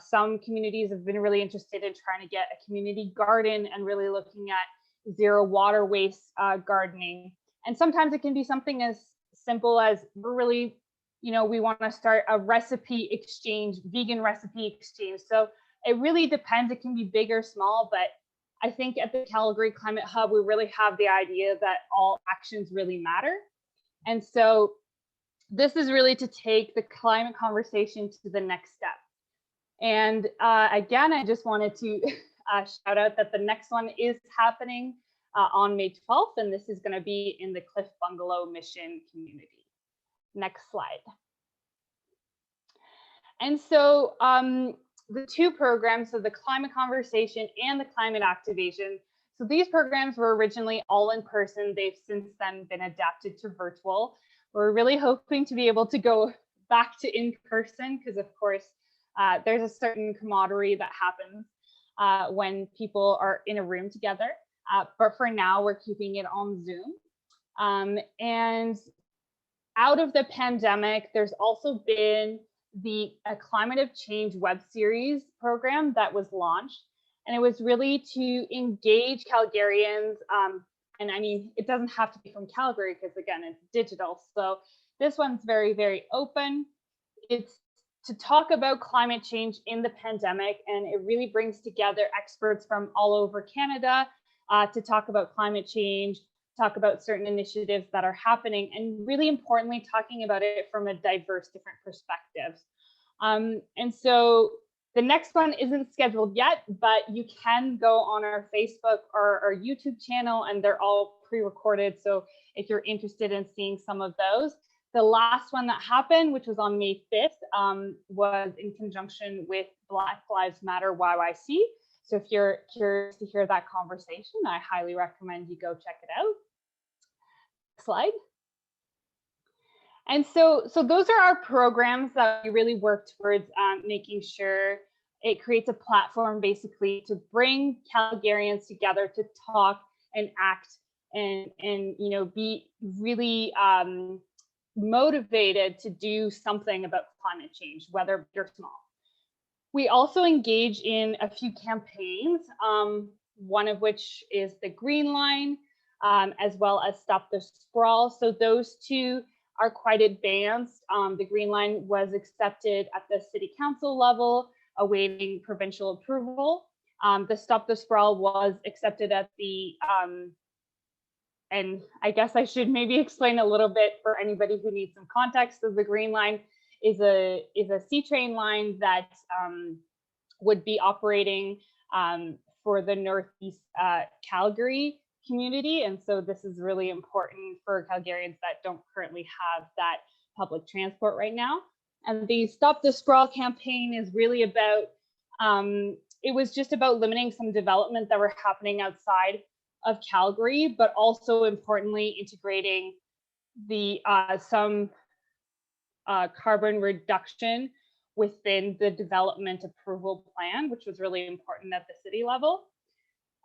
Some communities have been really interested in trying to get a community garden and really looking at zero water waste gardening. And sometimes it can be something as simple as we're really, you know, we want to start a recipe exchange, vegan recipe exchange. So it really depends. It can be big or small, but I think at the Calgary Climate Hub, we really have the idea that all actions really matter. And so this is really to take the climate conversation to the next step. And again, I just wanted to shout out that the next one is happening on May 12th, and this is going to be in the Cliff Bungalow Mission community. Next slide. And so the two programs, so the climate conversation and the climate activation. So these programs were originally all in person. They've since then been adapted to virtual. We're really hoping to be able to go back to in person because, of course, there's a certain camaraderie that happens when people are in a room together. But for now, we're keeping it on Zoom. And out of the pandemic, there's also been the Climate Change web series program that was launched. And it was really to engage Calgarians. And I mean, it doesn't have to be from Calgary because, again, it's digital. So this one's very, very open. It's to talk about climate change in the pandemic. And it really brings together experts from all over Canada to talk about climate change, talk about certain initiatives that are happening, and really importantly, talking about it from a diverse different perspectives. And so the next one isn't scheduled yet, but you can go on our Facebook or our YouTube channel, and they're all pre-recorded. So if you're interested in seeing some of those, the last one that happened, which was on May 5th, was in conjunction with Black Lives Matter YYC. So if you're curious to hear that conversation, I highly recommend you go check it out. Slide. And so those are our programs that we really work towards making sure it creates a platform basically to bring Calgarians together to talk and act and you know, be really motivated to do something about climate change, whether big or small. We also engage in a few campaigns, one of which is the Green Line, as well as Stop the Sprawl. So those two are quite advanced. The Green Line was accepted at the City Council level, awaiting provincial approval. The Stop the Sprawl was accepted at the, and I guess I should maybe explain a little bit for anybody who needs some context. So the Green Line is a C-train line that would be operating for the Northeast Calgary community. And so this is really important for Calgarians that don't currently have that public transport right now. And the Stop the Sprawl campaign is really about, it was just about limiting some development that were happening outside of Calgary, but also importantly integrating the some carbon reduction within the development approval plan, which was really important at the city level.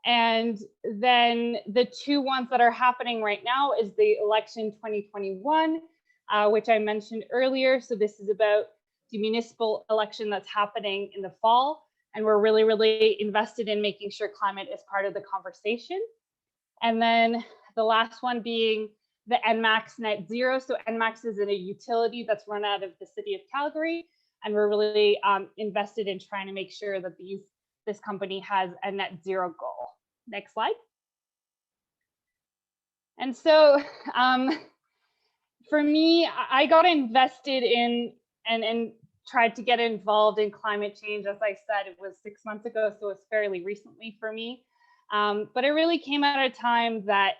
And then the two ones that are happening right now is the election 2021, which I mentioned earlier. So this is about the municipal election that's happening in the fall. And we're really, really invested in making sure climate is part of the conversation. And then the last one being the NMAX Net Zero. So NMAX is a utility that's run out of the city of Calgary. And we're really invested in trying to make sure that this company has a net zero goal. Next slide. And so for me, I got invested in and tried to get involved in climate change. As I said, it was 6 months ago, so it's fairly recently for me. But it really came at a time that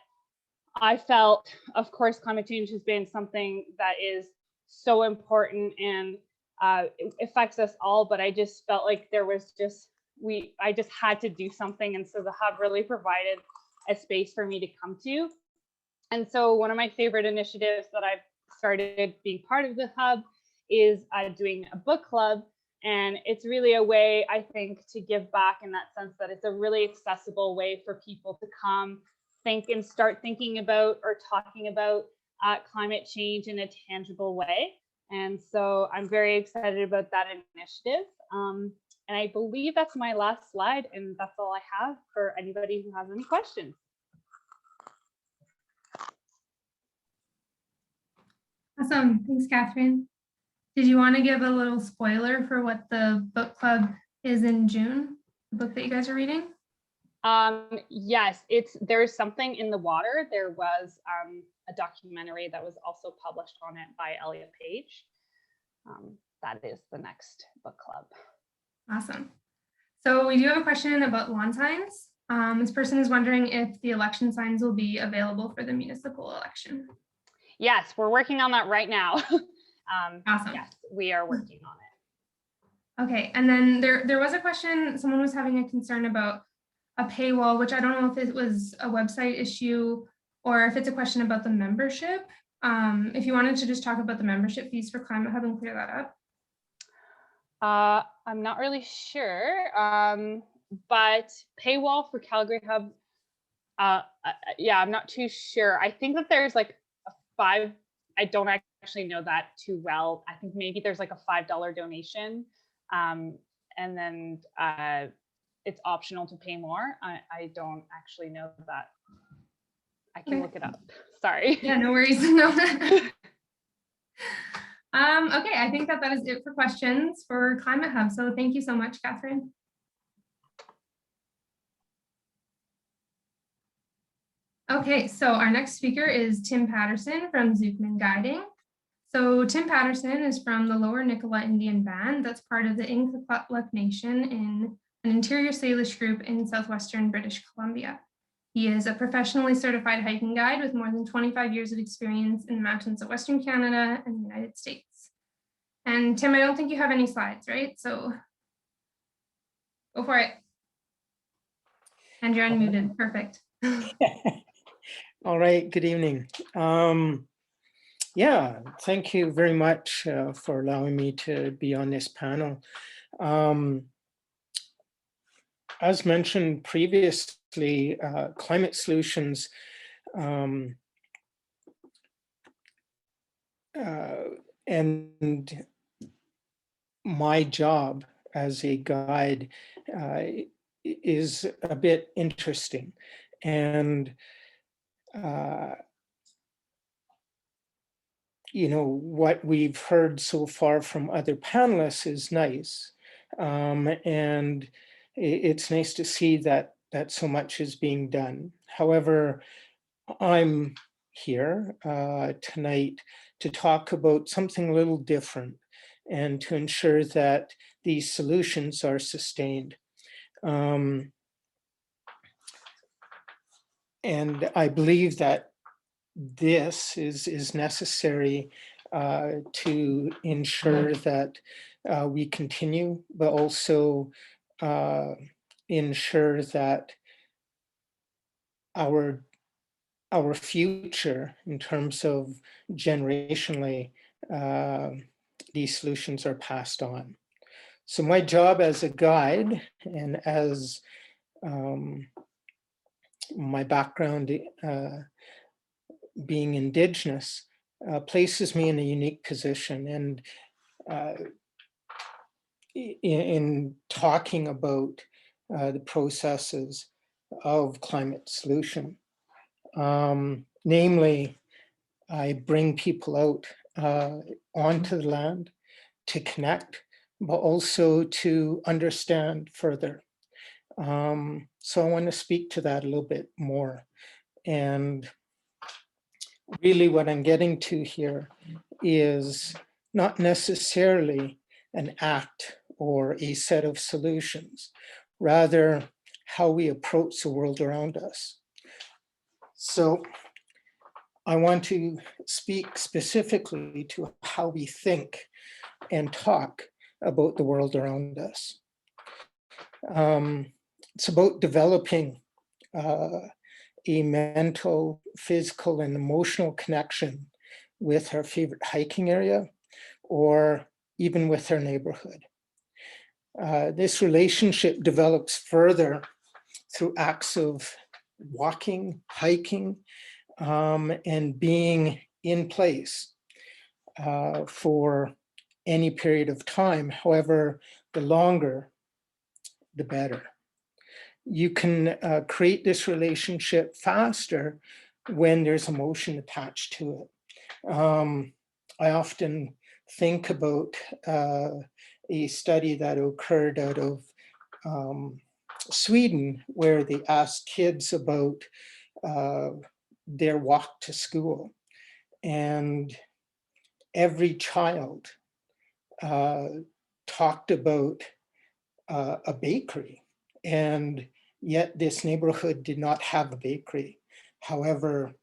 I felt, of course, climate change has been something that is so important and it affects us all, but I just felt like there was just, I just had to do something. And so the hub really provided a space for me to come to. And so one of my favorite initiatives that I've started being part of the hub is doing a book club. And it's really a way, I think, to give back in that sense that it's a really accessible way for people to come think and start thinking about or talking about climate change in a tangible way. And so I'm very excited about that initiative. And I believe that's my last slide, and that's all I have for anybody who has any questions. Awesome. Thanks, Catherine. Did you want to give a little spoiler for what the book club is in June, the book that you guys are reading? Yes, there's something in the water. There was a documentary that was also published on it by Elliot Page. That is the next book club. Awesome. So we do have a question about lawn signs. This person is wondering if the election signs will be available for the municipal election. Yes, we're working on that right now. Awesome. Yes, we are working on it. Okay, and then there was a question, someone was having a concern about a paywall, which I don't know if it was a website issue or if it's a question about the membership. If you wanted to just talk about the membership fees for Climate Hub and clear that up. I'm not really sure, but paywall for Calgary Hub, yeah, I'm not too sure. I think that there's like a $5, I don't actually know that too well. I think maybe there's like a $5 donation, and then it's optional to pay more. I don't actually know that. I can look it up. Sorry. Yeah, no worries. No. Okay, I think that is it for questions for Climate Hub. So thank you so much, Catherine. Okay, so our next speaker is Tim Patterson from Zuckman Guiding. So Tim Patterson is from the Lower Nicola Indian Band that's part of the Inkakleq Nation in an interior Salish group in southwestern British Columbia. He is a professionally certified hiking guide with more than 25 years of experience in the mountains of Western Canada and the United States. And Tim, I don't think you have any slides, right? So go for it. And you're unmuted, perfect. All right, good evening. Yeah, thank you very much for allowing me to be on this panel. As mentioned previously, climate solutions and my job as a guide is a bit interesting. And you know, what we've heard so far from other panelists is nice. And it's nice to see that so much is being done. However, I'm here tonight to talk about something a little different and to ensure that these solutions are sustained. And I believe that this is necessary to ensure that we continue, but also ensure that our future in terms of generationally, these solutions are passed on. So my job as a guide and as my background being Indigenous places me in a unique position. And in talking about the processes of climate solution, namely, I bring people out onto the land to connect, but also to understand further. So I want to speak to that a little bit more. And really what I'm getting to here is not necessarily an act or a set of solutions, rather how we approach the world around us. So I want to speak specifically to how we think and talk about the world around us. It's about developing a mental, physical, and emotional connection with our favorite hiking area or even with our neighborhood. This relationship develops further through acts of walking, hiking, and being in place for any period of time. However, the longer, the better. You can create this relationship faster when there's emotion attached to it. I often think about a study that occurred out of Sweden, where they asked kids about their walk to school. And every child talked about a bakery, and yet this neighborhood did not have a bakery. However,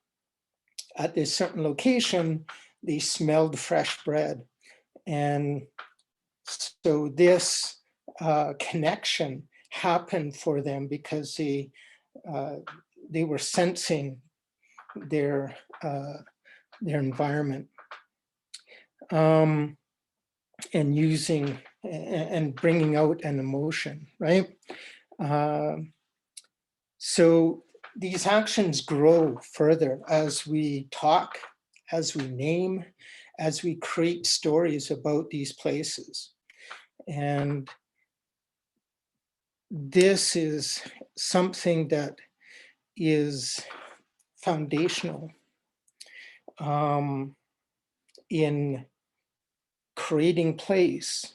at this certain location, they smelled fresh bread. And so this connection happened for them because they were sensing their environment, and using and bringing out an emotion, right? So these actions grow further as we talk, as we name, as we create stories about these places. And this is something that is foundational in creating place,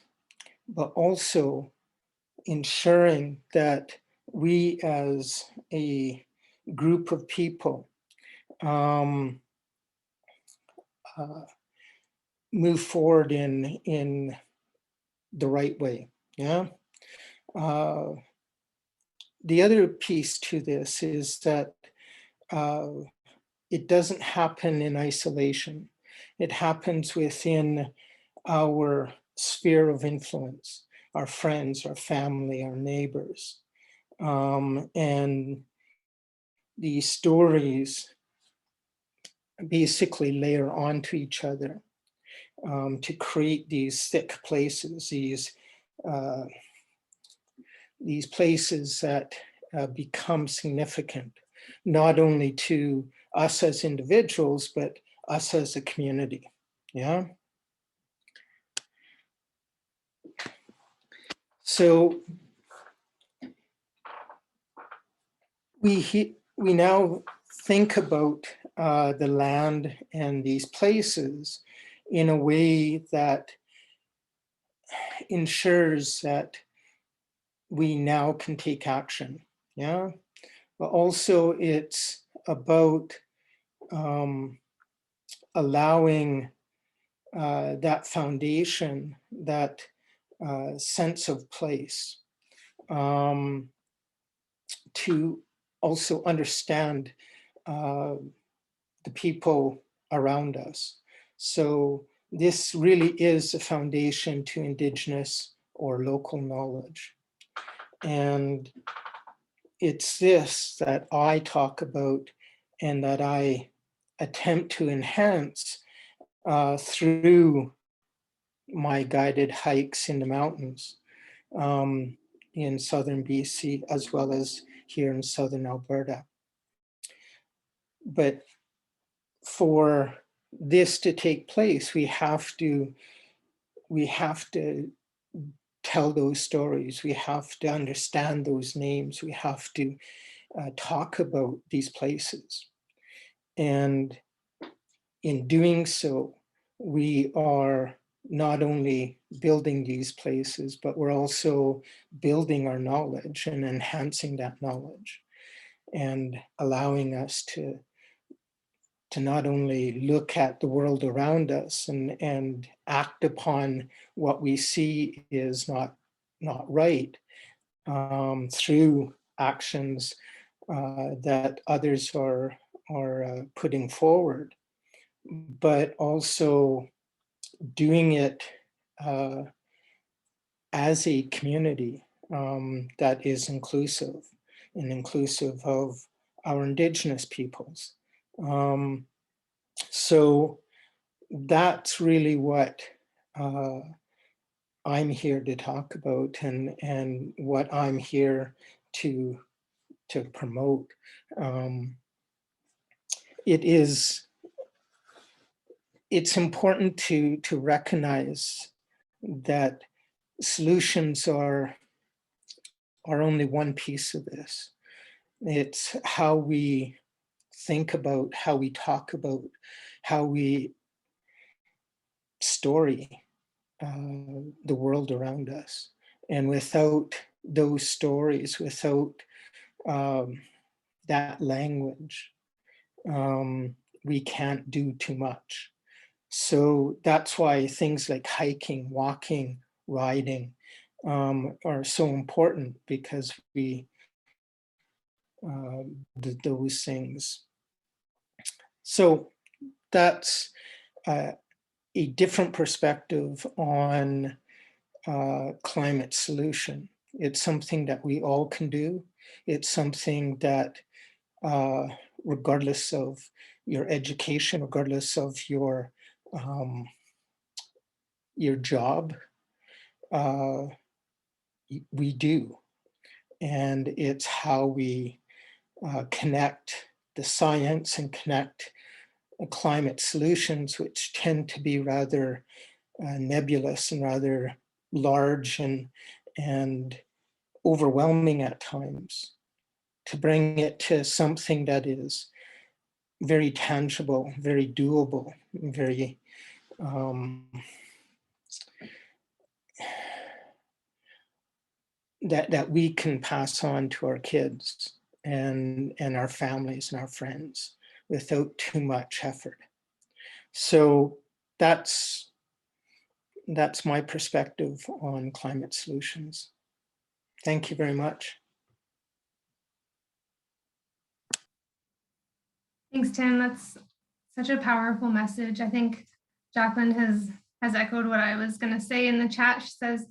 but also ensuring that we as a group of people move forward in the right way. Yeah. The other piece to this is that it doesn't happen in isolation. It happens within our sphere of influence, our friends, our family, our neighbors. And these stories basically layer onto each other to create these thick places, these places that become significant, not only to us as individuals, but us as a community. Yeah. So we now think about the land and these places in a way that ensures that we now can take action. Yeah. But also it's about allowing that foundation, that sense of place, to also understand the people around us. So this really is a foundation to Indigenous or local knowledge. And it's this that I talk about and that I attempt to enhance through my guided hikes in the mountains in southern BC, as well as here in southern Alberta. But for this to take place, we have to tell those stories. We have to understand those names. We have to talk about these places. And in doing so, we are not only building these places, but we're also building our knowledge and enhancing that knowledge and allowing us to not only look at the world around us and act upon what we see is not right through actions that others are putting forward, but also doing it as a community that is inclusive and inclusive of our Indigenous peoples. So that's really what I'm here to talk about, and what I'm here to promote. It's important to recognize that solutions are only one piece of this. It's how we think about, how we talk about, how we story the world around us. And without those stories, without that language, we can't do too much. So that's why things like hiking, walking, riding are so important, because we those things. So that's a different perspective on climate solution. It's something that we all can do. It's something that regardless of your education, regardless of your job, we do. And it's how we connect the science and connect climate solutions, which tend to be rather nebulous and rather large and overwhelming at times, to bring it to something that is very tangible, very doable, very that we can pass on to our kids and our families and our friends without too much effort. So that's my perspective on climate solutions. Thank you very much. Thanks, Tim. That's such a powerful message. I think Jacqueline has echoed what I was going to say in the chat. She says,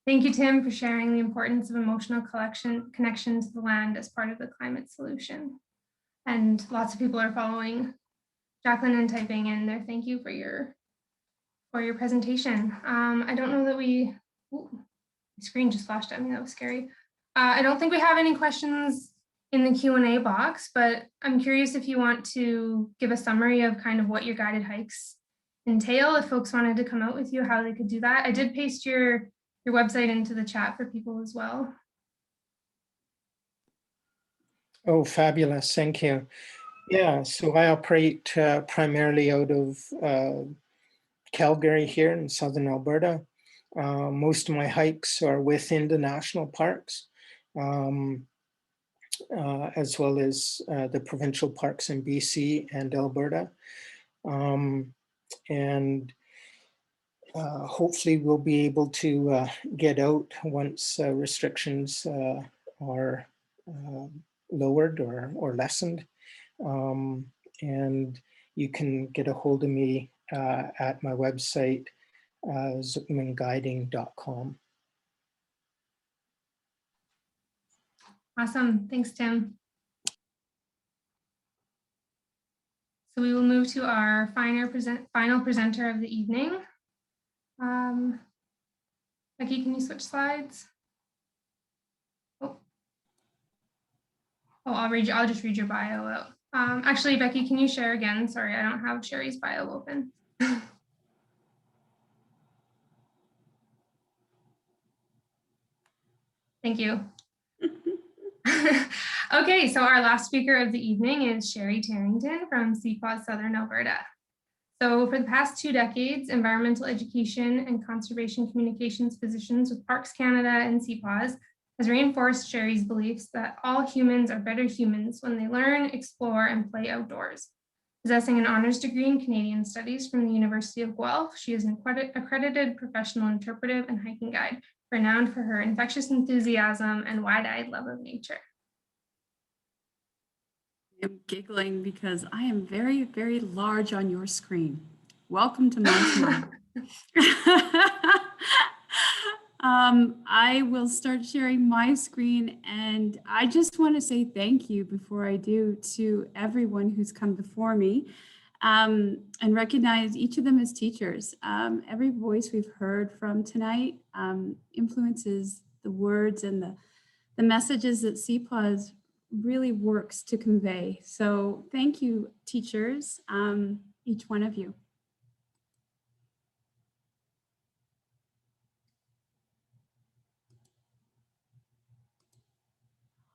thank you, Tim, for sharing the importance of emotional connection to the land as part of the climate solution. And lots of people are following Jacqueline and typing in there. Thank you for your presentation. I don't know that the screen just flashed at me. That was scary. I don't think we have any questions in the Q&A box, but I'm curious if you want to give a summary of kind of what your guided hikes entail. If folks wanted to come out with you, how they could do that. I did paste your website into the chat for people as well. Oh, fabulous. Thank you. Yeah, so I operate primarily out of Calgary here in southern Alberta. Most of my hikes are within the national parks, as well as the provincial parks in BC and Alberta. And hopefully we'll be able to get out once restrictions are lowered or lessened. And you can get a hold of me at my website, zuckmanguiding.com. Awesome. Thanks, Tim. So we will move to our final presenter of the evening. Becky, can you switch slides? Oh, I'll just read your bio out. Actually, Becky, can you share again? Sorry, I don't have Sherry's bio open. Thank you. Okay, so our last speaker of the evening is Sherry Tarrington from CPAWS Southern Alberta. So for the past 2 decades, environmental education and conservation communications positions with Parks Canada and CPAWS has reinforced Sherry's beliefs that all humans are better humans when they learn, explore, and play outdoors. Possessing an honors degree in Canadian Studies from the University of Guelph, she is an accredited professional interpretive and hiking guide, renowned for her infectious enthusiasm and wide-eyed love of nature. I'm giggling because I am very, very large on your screen. Welcome to my smile. I will start sharing my screen, and I just want to say thank you before I do to everyone who's come before me. and recognize each of them as teachers. Every voice we've heard from tonight influences the words and the messages that CPAWS really works to convey. So thank you, teachers, each one of you.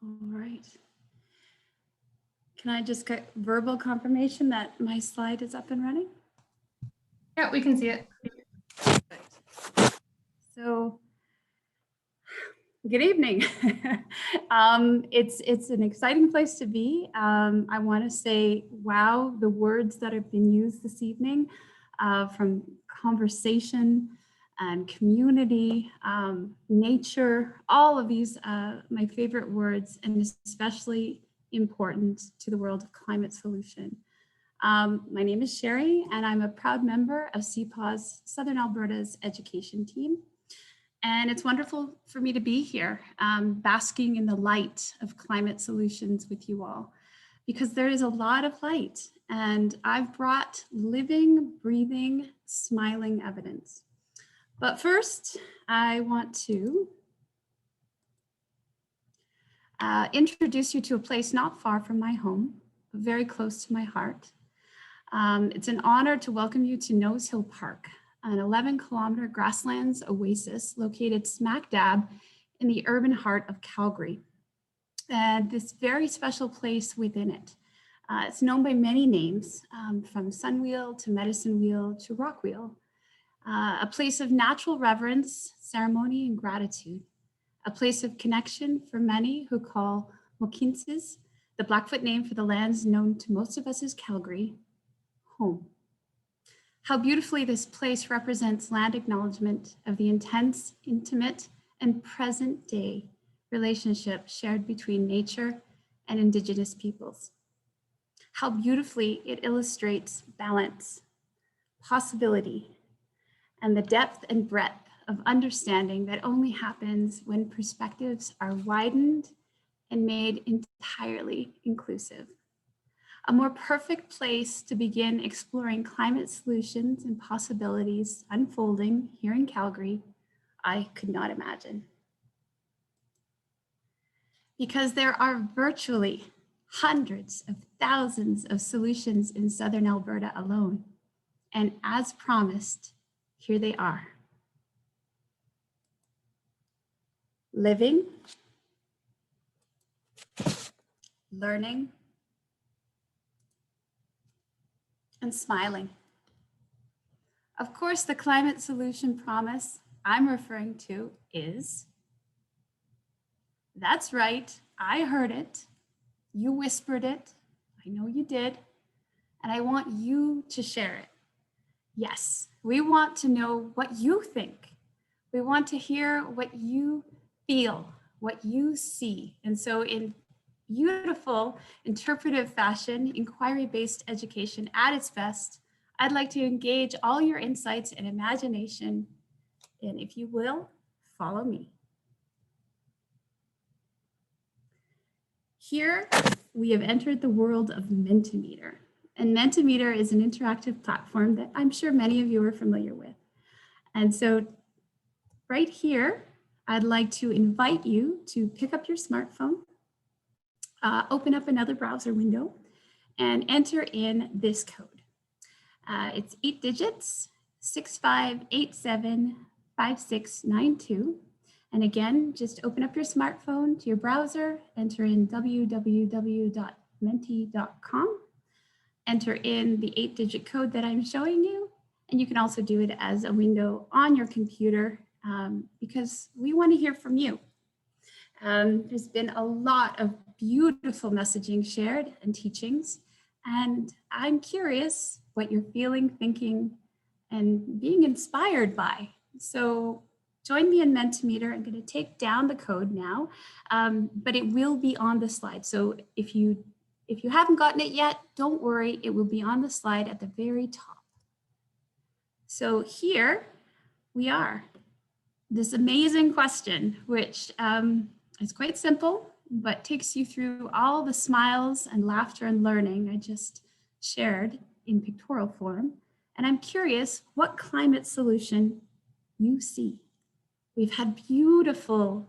All right. Can I just get verbal confirmation that my slide is up and running? Yeah, we can see it. So, good evening. It's an exciting place to be. I want to say, wow, the words that have been used this evening, from conversation and community, nature, all of these, my favorite words, and especially important to the world of climate solution. My name is Sherry, and I'm a proud member of CPAWS Southern Alberta's education team. And it's wonderful for me to be here, basking in the light of climate solutions with you all, because there is a lot of light, and I've brought living, breathing, smiling evidence. But first, I want to introduce you to a place not far from my home, but very close to my heart. It's an honor to welcome you to Nose Hill Park, an 11-kilometer grasslands oasis located smack dab in the urban heart of Calgary. And this very special place within it. It's known by many names, from Sunwheel to Medicine Wheel to Rock Wheel. A place of natural reverence, ceremony, and gratitude. A place of connection for many who call Mohkinstsis, the Blackfoot name for the lands known to most of us as Calgary, home. How beautifully this place represents land acknowledgement of the intense, intimate, and present day relationship shared between nature and Indigenous peoples. How beautifully it illustrates balance, possibility, and the depth and breadth of understanding that only happens when perspectives are widened and made entirely inclusive. A more perfect place to begin exploring climate solutions and possibilities unfolding here in Calgary, I could not imagine. Because there are virtually hundreds of thousands of solutions in Southern Alberta alone. And as promised, here they are. Living, learning, and smiling. Of course, the climate solution promise I'm referring to is, that's right, I heard it, you whispered it, I know you did, and I want you to share it. Yes, we want to know what you think. We want to hear what you feel, what you see. And so in beautiful interpretive fashion, inquiry-based education at its best, I'd like to engage all your insights and imagination. And if you will, follow me. Here, we have entered the world of Mentimeter. And Mentimeter is an interactive platform that I'm sure many of you are familiar with. And so right here, I'd like to invite you to pick up your smartphone, open up another browser window, and enter in this code. It's 8 digits, 65875692. And again, just open up your smartphone to your browser, enter in www.menti.com, enter in the 8-digit code that I'm showing you, and you can also do it as a window on your computer, because we want to hear from you. There's been a lot of beautiful messaging shared and teachings, and I'm curious what you're feeling, thinking, and being inspired by. So join me in Mentimeter. I'm going to take down the code now, but it will be on the slide. So if you haven't gotten it yet, don't worry, it will be on the slide at the very top. So here we are. This amazing question, which is quite simple, but takes you through all the smiles and laughter and learning I just shared in pictorial form. And I'm curious what climate solution you see. We've had beautiful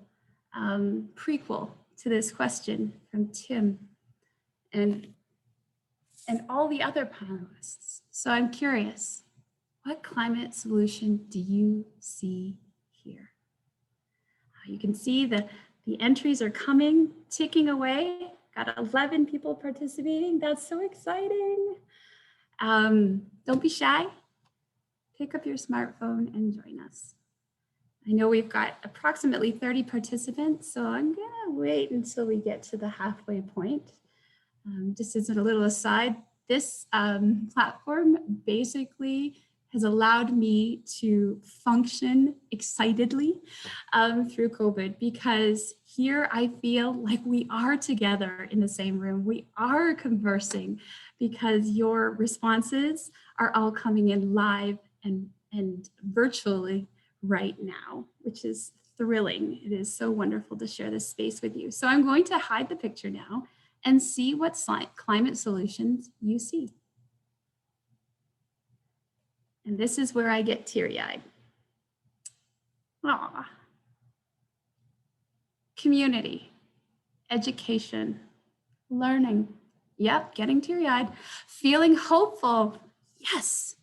prequel to this question from Tim and all the other panelists. So I'm curious, what climate solution do you see here? You can see the entries are coming, ticking away. Got 11 people participating. That's so exciting. Don't be shy. Pick up your smartphone and join us. I know we've got approximately 30 participants, so I'm gonna wait until we get to the halfway point. Just as a little aside, this platform basically has allowed me to function excitedly through COVID, because here I feel like we are together in the same room. We are conversing because your responses are all coming in live and virtually right now, which is thrilling. It is so wonderful to share this space with you. So I'm going to hide the picture now and see what climate solutions you see. And this is where I get teary-eyed. Aw. Community, education, learning. Yep, getting teary-eyed. Feeling hopeful. Yes.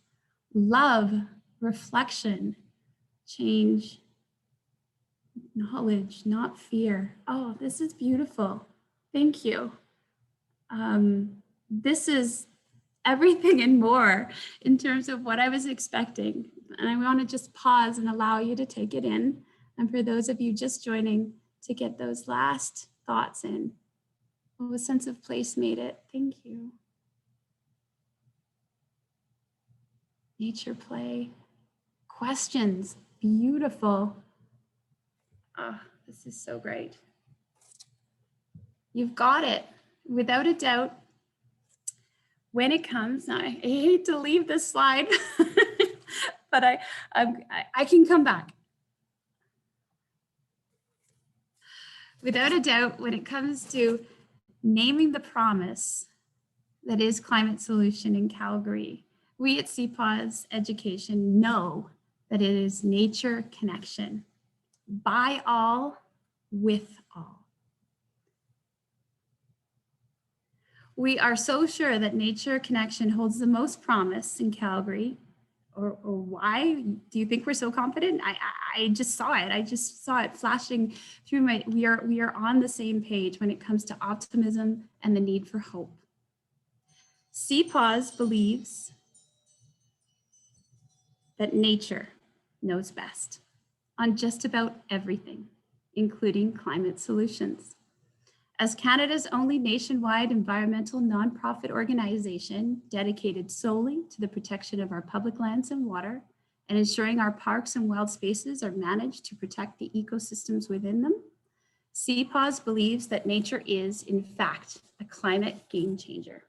Love, reflection, change, knowledge, not fear. Oh, this is beautiful. Thank you. This is everything and more in terms of what I was expecting. And I want to just pause and allow you to take it in. And for those of you just joining, to get those last thoughts in. Oh, a sense of place made it. Thank you. Nature play. Questions. Beautiful. Oh, this is so great. You've got it. Without a doubt, when it comes, now I hate to leave this slide, but I can come back. Without a doubt, when it comes to naming the promise that is climate solution in Calgary, we at CPAWS Education know that it is nature connection, by all, with all. We are so sure that nature connection holds the most promise in Calgary. Or why do you think we're so confident? I just saw it. I just saw it flashing through my, we are on the same page when it comes to optimism and the need for hope. CPAWS believes that nature knows best on just about everything, including climate solutions. As Canada's only nationwide environmental nonprofit organization dedicated solely to the protection of our public lands and water and ensuring our parks and wild spaces are managed to protect the ecosystems within them, CPAWS believes that nature is, in fact, a climate game changer.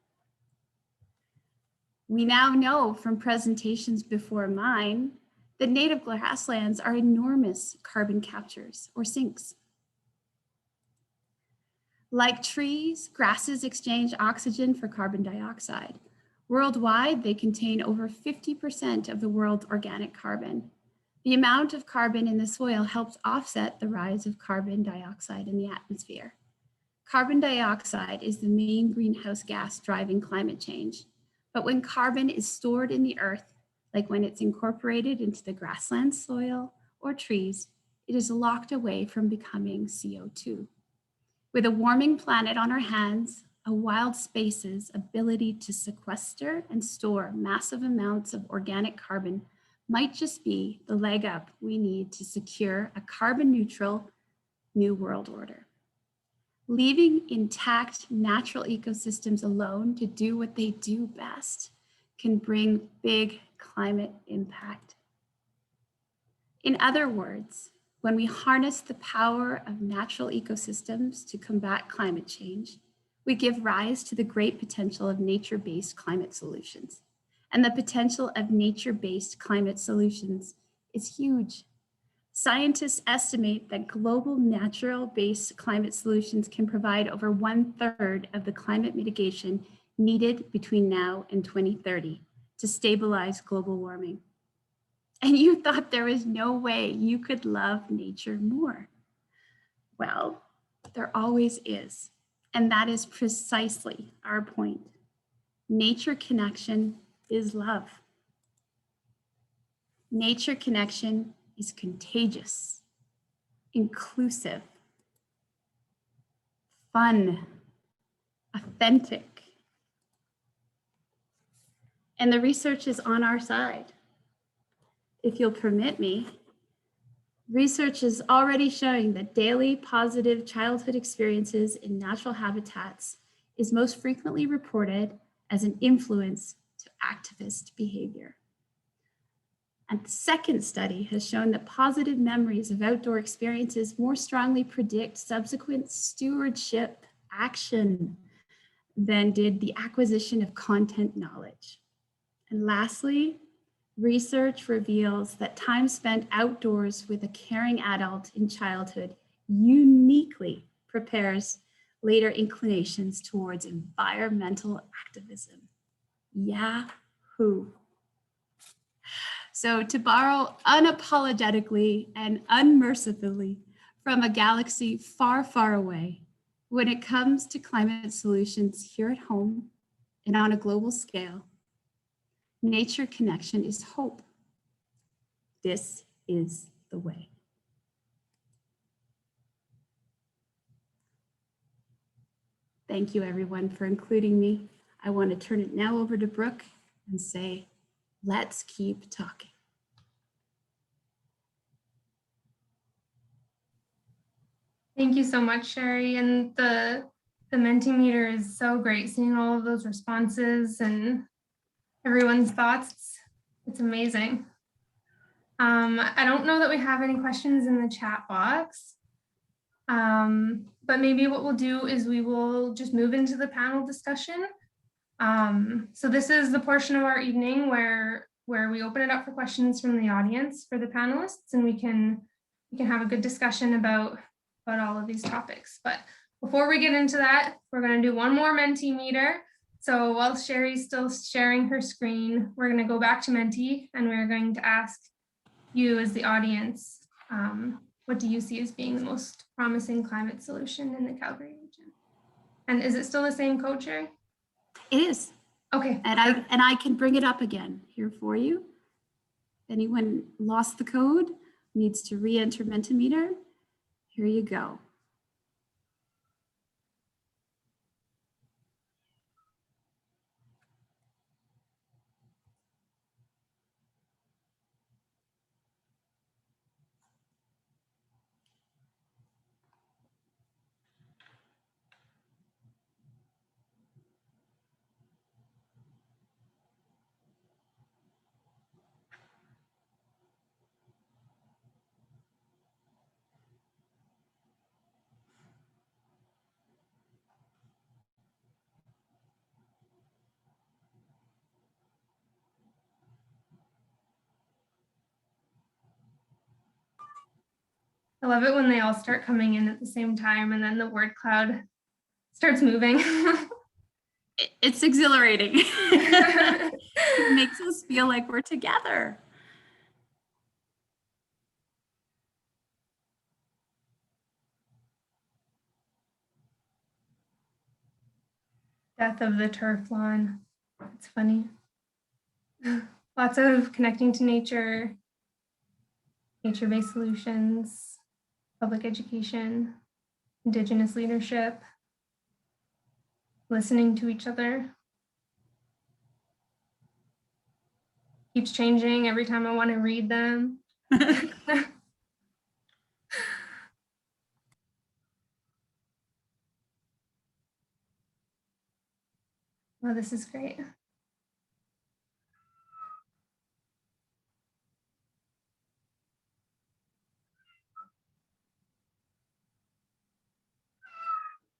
We now know from presentations before mine that native grasslands are enormous carbon captures or sinks. Like trees, grasses exchange oxygen for carbon dioxide. Worldwide, they contain over 50% of the world's organic carbon. The amount of carbon in the soil helps offset the rise of carbon dioxide in the atmosphere. Carbon dioxide is the main greenhouse gas driving climate change. But when carbon is stored in the earth, like when it's incorporated into the grassland soil or trees, it is locked away from becoming CO2. With a warming planet on our hands, a wild space's ability to sequester and store massive amounts of organic carbon might just be the leg up we need to secure a carbon neutral new world order. Leaving intact natural ecosystems alone to do what they do best can bring big climate impact. In other words, when we harness the power of natural ecosystems to combat climate change, we give rise to the great potential of nature-based climate solutions. And the potential of nature-based climate solutions is huge. Scientists estimate that global natural-based climate solutions can provide over 1/3 of the climate mitigation needed between now and 2030 to stabilize global warming. And you thought there was no way you could love nature more. Well, there always is. And that is precisely our point. Nature connection is love. Nature connection is contagious, inclusive, fun, authentic. And the research is on our side. If you'll permit me, research is already showing that daily positive childhood experiences in natural habitats is most frequently reported as an influence to activist behavior. And the second study has shown that positive memories of outdoor experiences more strongly predict subsequent stewardship action than did the acquisition of content knowledge. And lastly, research reveals that time spent outdoors with a caring adult in childhood uniquely prepares later inclinations towards environmental activism. Yahoo! So to borrow unapologetically and unmercifully from a galaxy far, far away, when it comes to climate solutions here at home and on a global scale, nature connection is hope. This is the way. Thank you, everyone, for including me. I want to turn it now over to Brooke and say, let's keep talking. Thank you so much, Sherry. And the Mentimeter is so great, seeing all of those responses and everyone's thoughts. It's amazing. I don't know that we have any questions in the chat box, but maybe what we'll do is we will just move into the panel discussion. So this is the portion of our evening where we open it up for questions from the audience for the panelists, and we can have a good discussion about all of these topics. But before we get into that, we're going to do one more Mentimeter. So while Sherry's still sharing her screen, we're going to go back to Menti, and we're going to ask you as the audience, what do you see as being the most promising climate solution in the Calgary region? And is it still the same code, Sherry? It is. Okay. And I can bring it up again here for you. Anyone lost the code, needs to re-enter Mentimeter, here you go. I love it when they all start coming in at the same time and then the word cloud starts moving. It's exhilarating. It makes us feel like we're together. Death of the turf lawn. It's funny. Lots of connecting to nature, nature-based solutions, public education, Indigenous leadership, listening to each other. Keeps changing every time I want to read them. Oh, this is great.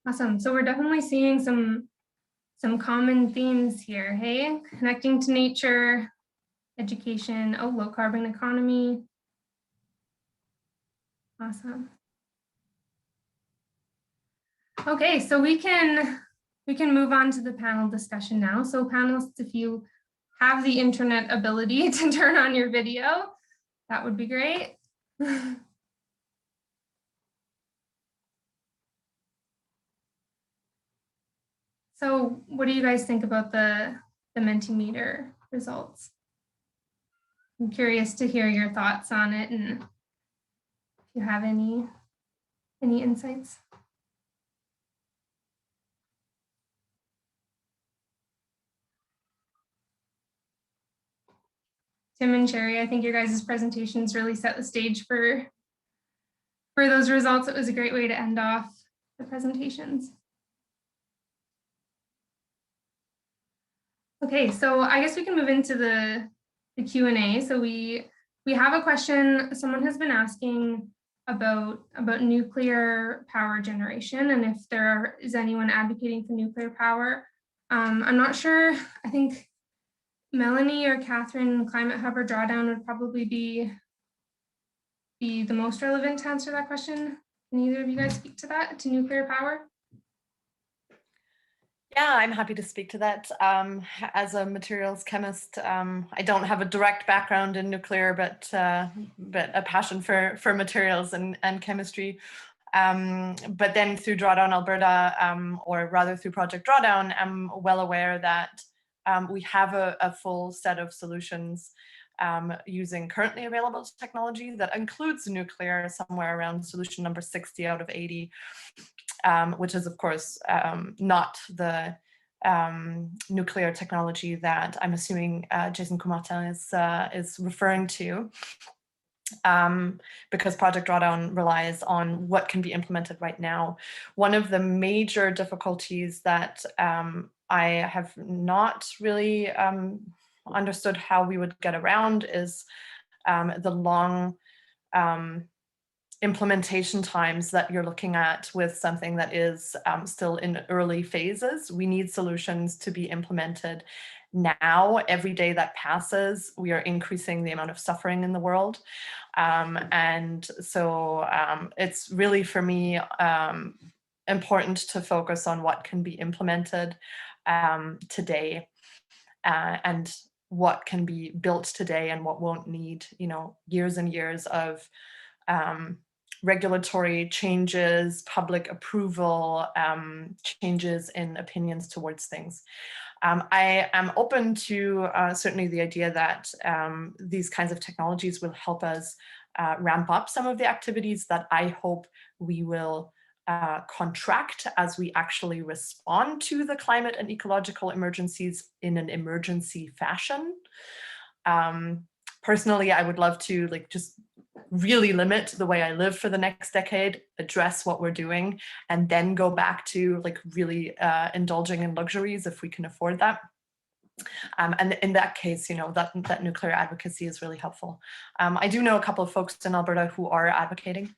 Awesome. So we're definitely seeing some common themes here. Hey, connecting to nature, education, low carbon economy. Awesome. Okay, so we can we can move on to the panel discussion now. So panelists, if you have the internet ability to turn on your video, that would be great. So what do you guys think about the Mentimeter results? I'm curious to hear your thoughts on it and if you have any insights. Tim and Sherry, I think your guys' presentations really set the stage for those results. It was a great way to end off the presentations. Okay, so I guess we can move into the Q&A. So we have a question someone has been asking about nuclear power generation and if there is anyone advocating for nuclear power. I'm not sure. I think Melanie or Catherine, Climate Hub or Drawdown would probably be the most relevant to answer that question. Can either of you guys speak to that, to nuclear power? Yeah, I'm happy to speak to that. As a materials chemist, I don't have a direct background in nuclear, but a passion for materials and chemistry. But then through Drawdown Alberta, or rather through Project Drawdown, I'm well aware that we have a full set of solutions using currently available technology that includes nuclear, somewhere around solution number 60 out of 80. Which is, of course, not the nuclear technology that I'm assuming Jason Coumartin is referring to, because Project Drawdown relies on what can be implemented right now. One of the major difficulties that I have not really understood how we would get around is the long implementation times that you're looking at with something that is still in early phases. We need solutions to be implemented now. Every day that passes, we are increasing the amount of suffering in the world. And so it's really, for me, important to focus on what can be implemented today, and what can be built today and what won't need, years and years of regulatory changes, public approval, changes in opinions towards things. I am open to certainly the idea that these kinds of technologies will help us ramp up some of the activities that I hope we will contract as we actually respond to the climate and ecological emergencies in an emergency fashion. Personally, I would love to just really limit the way I live for the next decade, address what we're doing, and then go back to really indulging in luxuries if we can afford that. And in that case, that nuclear advocacy is really helpful. I do know a couple of folks in Alberta who are advocating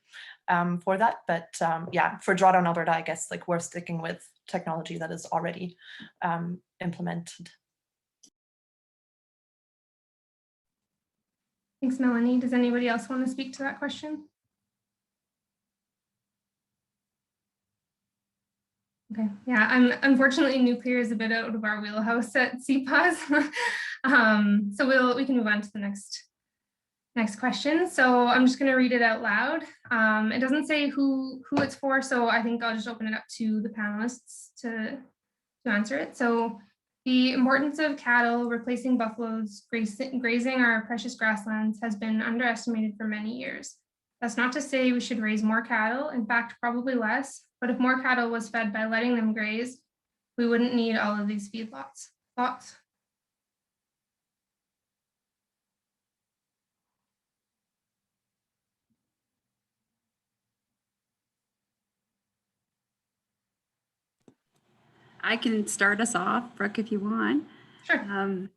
for that, but yeah, for Drawdown Alberta, I guess we're sticking with technology that is already implemented. Thanks, Melanie. Does anybody else want to speak to that question? Okay, yeah, unfortunately, nuclear is a bit out of our wheelhouse at CPAS. So we can move on to the next question. So I'm just going to read it out loud. It doesn't say who it's for, so I think I'll just open it up to the panelists to answer it. So the importance of cattle replacing buffaloes grazing our precious grasslands has been underestimated for many years. That's not to say we should raise more cattle, in fact, probably less, but if more cattle was fed by letting them graze, we wouldn't need all of these feedlots. Thoughts? I can start us off, Brooke, if you want. Sure.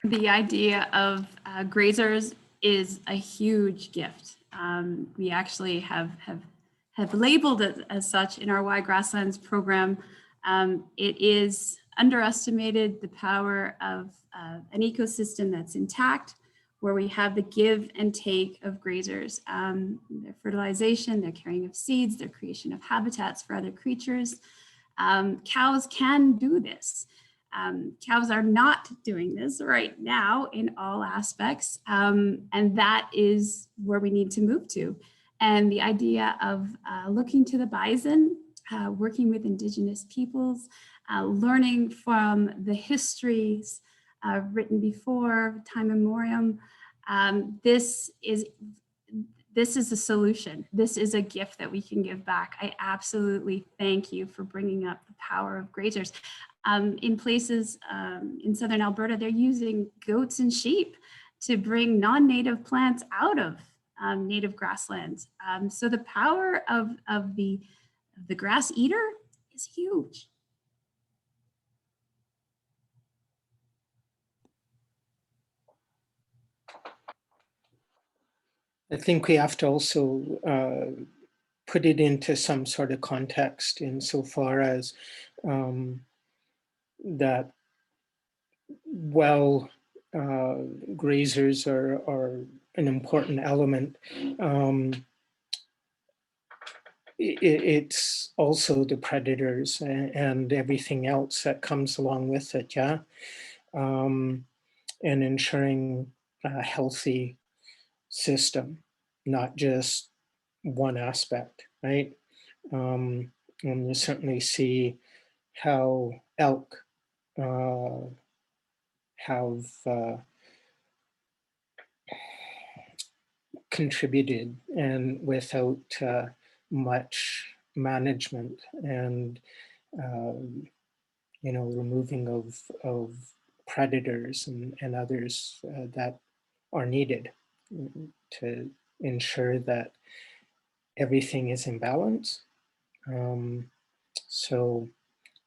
The idea of grazers is a huge gift. We actually have labeled it as such in our Why Grasslands program. It is underestimated, the power of an ecosystem that's intact, where we have the give and take of grazers, their fertilization, their carrying of seeds, their creation of habitats for other creatures. Cows can do this. Cows are not doing this right now in all aspects, and that is where we need to move to. And the idea of looking to the bison, working with Indigenous peoples, learning from the histories written before time immemorial, this is a solution. This is a gift that we can give back. I absolutely thank you for bringing up the power of grazers. In places in southern Alberta, they're using goats and sheep to bring non-native plants out of native grasslands. So the power of the grass eater is huge. I think we have to also put it into some sort of context insofar as that while grazers are an important element, it's also the predators and everything else that comes along with it, yeah? And ensuring a healthy system, not just one aspect, right? And you certainly see how elk have contributed, and without much management and removing of predators and others that are needed to ensure that everything is in balance. So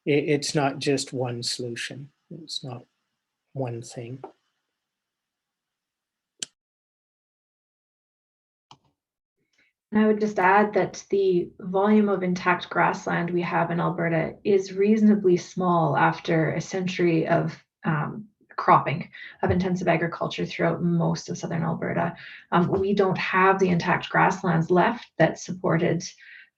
it's not just one solution. It's not one thing. And I would just add that the volume of intact grassland we have in Alberta is reasonably small after a century of cropping, of intensive agriculture throughout most of southern Alberta. We don't have the intact grasslands left that supported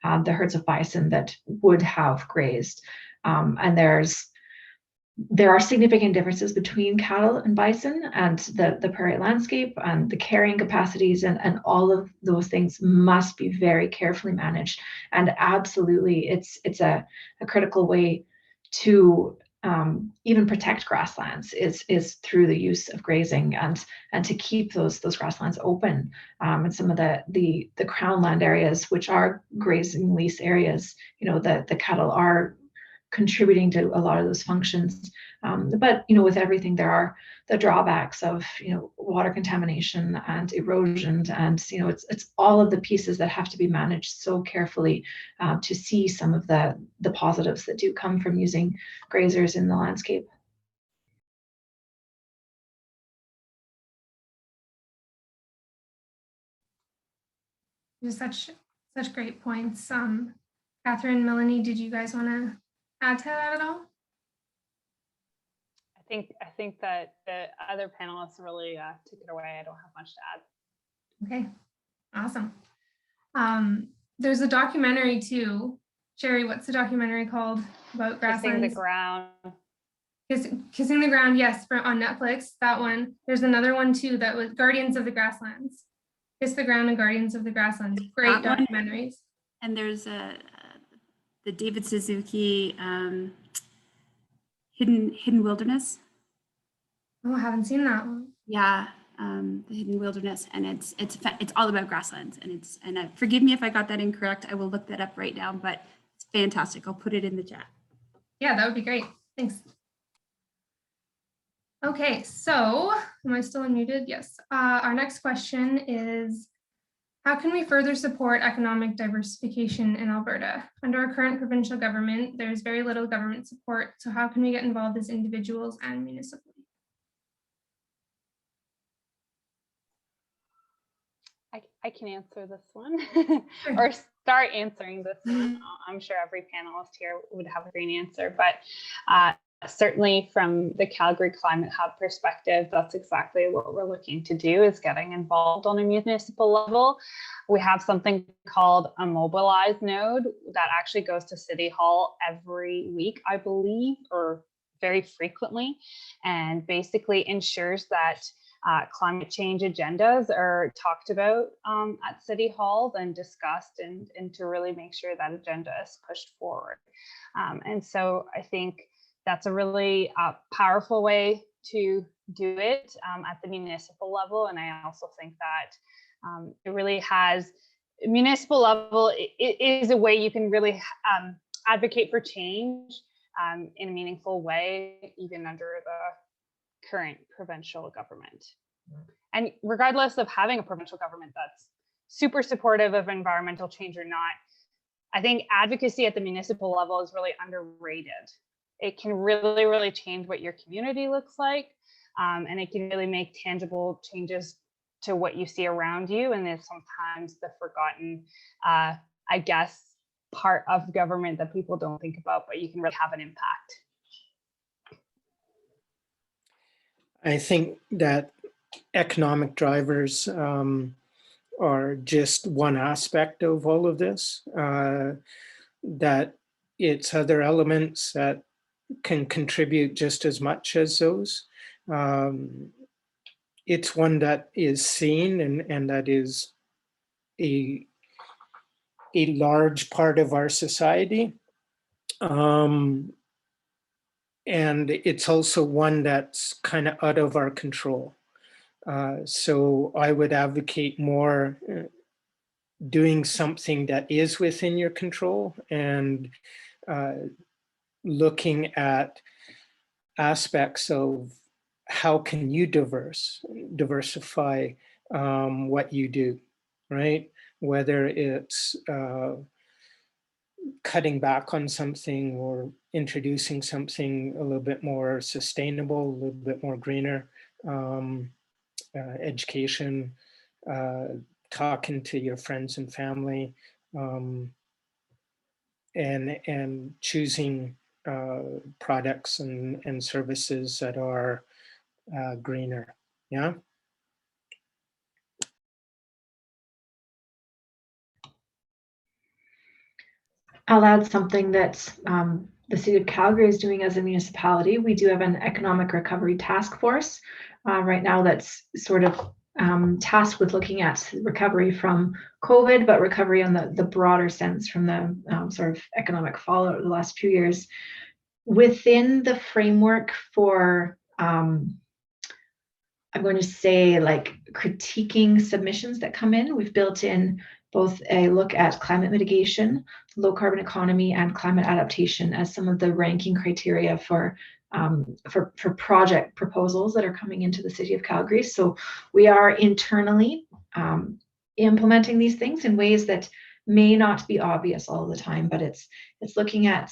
the herds of bison that would have grazed. And there are significant differences between cattle and bison, and the prairie landscape and the carrying capacities and all of those things must be very carefully managed. And absolutely, it's a critical way to even protect grasslands is through the use of grazing and to keep those grasslands open. And some of the crown land areas, which are grazing lease areas, the cattle are contributing to a lot of those functions. But with everything, there are the drawbacks of water contamination and erosion, and it's all of the pieces that have to be managed so carefully to see some of the positives that do come from using grazers in the landscape. Just such great points. Catherine, Melanie, did you guys want to add to that at all? I think that the other panelists really took it away. I don't have much to add. Okay, awesome. There's a documentary too. Sherry, what's the documentary called about grasslands? Kissing the Ground. Kissing the Ground, yes, on Netflix, that one. There's another one too that was Guardians of the Grasslands. Kiss the Ground and Guardians of the Grasslands. Great documentaries. And there's the David Suzuki Hidden Wilderness. Oh, I haven't seen that one. Yeah, the Hidden Wilderness, and it's all about grasslands, and forgive me if I got that incorrect. I will look that up right now, but it's fantastic. I'll put it in the chat. Yeah, that would be great. Thanks. Okay, so am I still unmuted? Yes. Our next question is, how can we further support economic diversification in Alberta? Under our current provincial government, there's very little government support. So how can we get involved as individuals and municipally? I can answer this one or start answering this one. I'm sure every panelist here would have a great answer, but Certainly from the Calgary Climate Hub perspective, that's exactly what we're looking to do, is getting involved on a municipal level. We have something called a mobilize node that actually goes to City Hall every week, I believe, or very frequently, and basically ensures that climate change agendas are talked about at City Hall, then discussed, and to really make sure that agenda is pushed forward. And so I think that's a really powerful way to do it at the municipal level. And I also think that it really has, municipal level, it is a way you can really advocate for change in a meaningful way, even under the current provincial government. And regardless of having a provincial government that's super supportive of environmental change or not, I think advocacy at the municipal level is really underrated. It can really, really change what your community looks like, and it can really make tangible changes to what you see around you. And it's sometimes the forgotten, I guess, part of government that people don't think about, but you can really have an impact. I think that economic drivers are just one aspect of all of this, that it's other elements that can contribute just as much as those. It's one that is seen and that is a large part of our society. And it's also one that's kind of out of our control. So I would advocate more doing something that is within your control and looking at aspects of how can you diversify what you do, right? Whether it's cutting back on something or introducing something a little bit more sustainable, a little bit more greener, education, talking to your friends and family, and choosing products and services that are greener. Yeah. I'll add something that the City of Calgary is doing as a municipality. We do have an economic recovery task force right now that's sort of tasked with looking at recovery from COVID, but recovery on the broader sense from the sort of economic fallout of the last few years. Within the framework for, I'm going to say, like, critiquing submissions that come in, we've built in both a look at climate mitigation, low carbon economy, and climate adaptation as some of the ranking criteria for project proposals that are coming into the City of Calgary. So we are internally implementing these things in ways that may not be obvious all the time, but it's looking at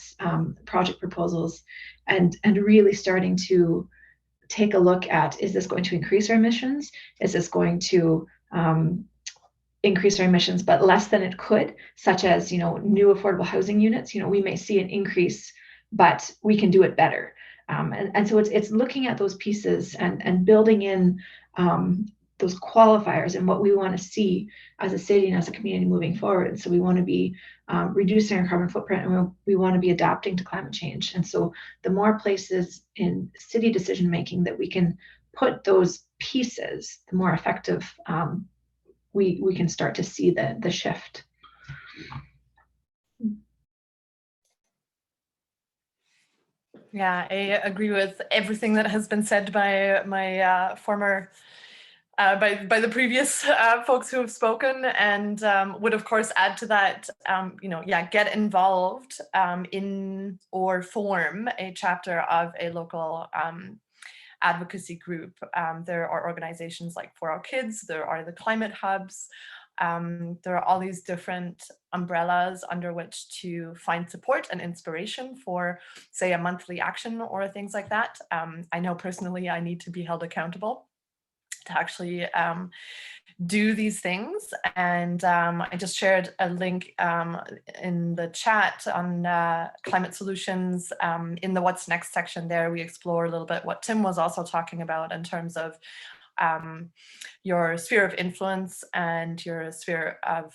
project proposals and really starting to take a look at, is this going to increase our emissions? Is this going to increase our emissions, but less than it could, such as, new affordable housing units? We may see an increase, but we can do it better. And so it's looking at those pieces and building in those qualifiers and what we want to see as a city and as a community moving forward. And so we want to be reducing our carbon footprint, and we want to be adapting to climate change. And so the more places in city decision making that we can put those pieces, the more effective we can start to see the shift. Yeah, I agree with everything that has been said by my by the previous folks who have spoken, and would of course add to that, get involved in or form a chapter of a local advocacy group. There are organizations like For Our Kids, there are the climate hubs, there are all these different umbrellas under which to find support and inspiration for, say, a monthly action or things like that. I know personally I need to be held accountable to actually do these things. And I just shared a link in the chat on climate solutions. In the What's Next section there, we explore a little bit what Tim was also talking about in terms of your sphere of influence and your sphere of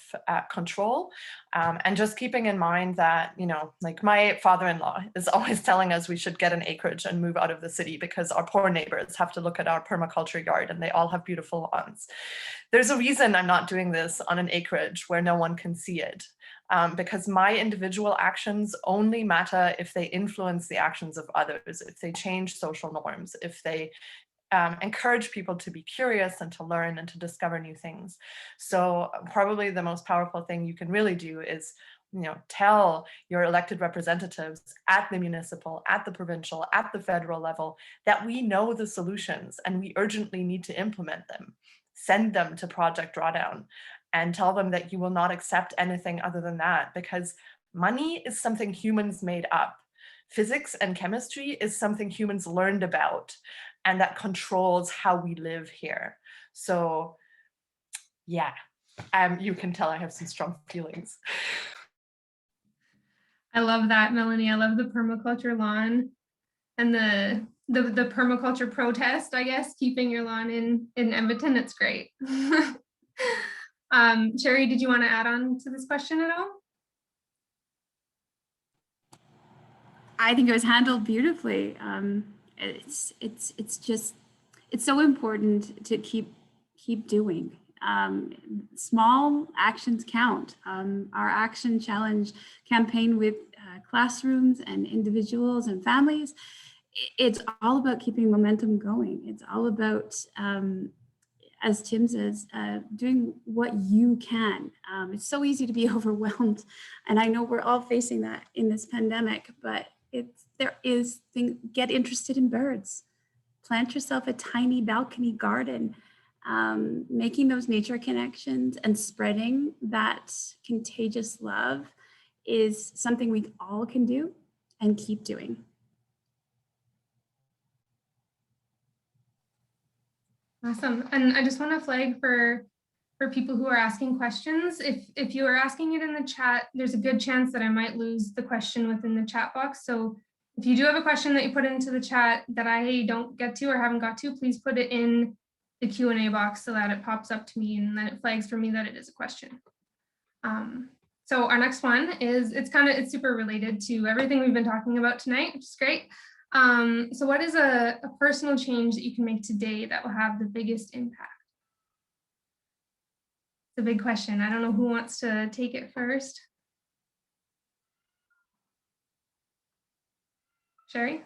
control. And just keeping in mind that, you know, like my father-in-law is always telling us we should get an acreage and move out of the city because our poor neighbors have to look at our permaculture yard and they all have beautiful lawns. There's a reason I'm not doing this on an acreage where no one can see it. Because my individual actions only matter if they influence the actions of others, if they change social norms, if they encourage people to be curious and to learn and to discover new things. So probably the most powerful thing you can really do is, you know, tell your elected representatives at the municipal, at the provincial, at the federal level that we know the solutions and we urgently need to implement them. Send them to Project Drawdown and tell them that you will not accept anything other than that, because money is something humans made up. Physics and chemistry is something humans learned about, and that controls how we live here. So yeah, you can tell I have some strong feelings. I love that, Melanie. I love the permaculture lawn and the permaculture protest, I guess, keeping your lawn in Edmonton. It's great. Sherry, did you want to add on to this question at all? I think it was handled beautifully. It's so important to keep doing. Small actions count. Our Action Challenge campaign with classrooms and individuals and families, it's all about keeping momentum going. It's all about, as Tim says, doing what you can. It's so easy to be overwhelmed. And I know we're all facing that in this pandemic, but get interested in birds. Plant yourself a tiny balcony garden. Making those nature connections and spreading that contagious love is something we all can do and keep doing. Awesome. And I just want to flag for people who are asking questions, if you are asking it in the chat, there's a good chance that I might lose the question within the chat box. So if you do have a question that you put into the chat that I don't get to or haven't got to, please put it in the Q&A box so that it pops up to me and then it flags for me that it is a question. So our next one is, it's super related to everything we've been talking about tonight, which is great. So what is a personal change that you can make today that will have the biggest impact? It's a big question. I don't know who wants to take it first. Sherry?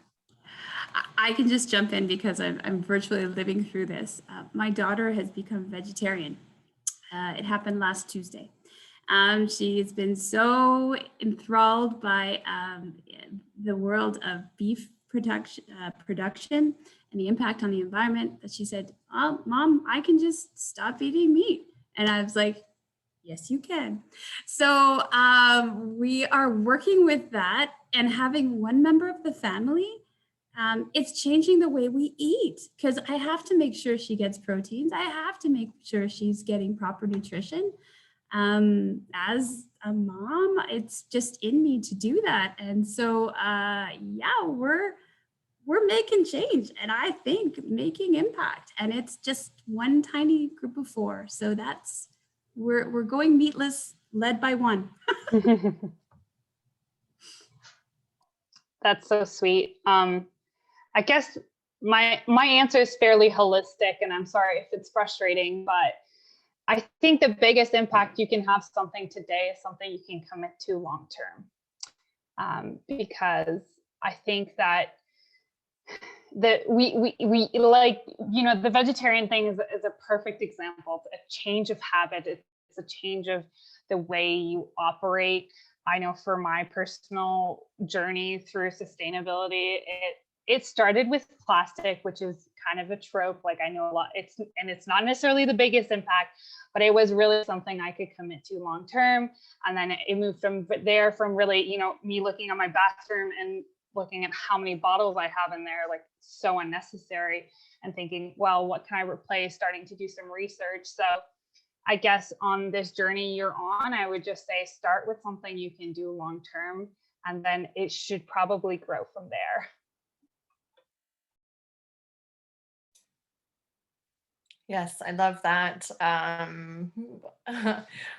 I can just jump in because I'm virtually living through this. My daughter has become vegetarian. It happened last Tuesday. She has been so enthralled by the world of beef production and the impact on the environment that she said, "Oh, Mom, I can just stop eating meat." And I was like, yes, you can. So we are working with that and having one member of the family. It's changing the way we eat because I have to make sure she gets proteins. I have to make sure she's getting proper nutrition. As a mom, it's just in me to do that. And so, yeah, we're making change and I think making impact. And it's just one tiny group of 4. So we're going meatless, led by one. That's so sweet. I guess my answer is fairly holistic, and I'm sorry if it's frustrating, but I think the biggest impact you can have something today is something you can commit to long term. Because I think that we like, you know, the vegetarian thing is a perfect example. It's a change of habit. It's a change of the way you operate. I know for my personal journey through sustainability, it started with plastic, which is kind of a trope. Like I know a lot, it's not necessarily the biggest impact, but it was really something I could commit to long term. And then it moved from there, from really, you know, me looking at my bathroom and looking at how many bottles I have in there, like so unnecessary, and thinking, well, what can I replace? Starting to do some research. So I guess on this journey you're on, I would just say start with something you can do long term, and then it should probably grow from there. Yes, I love that.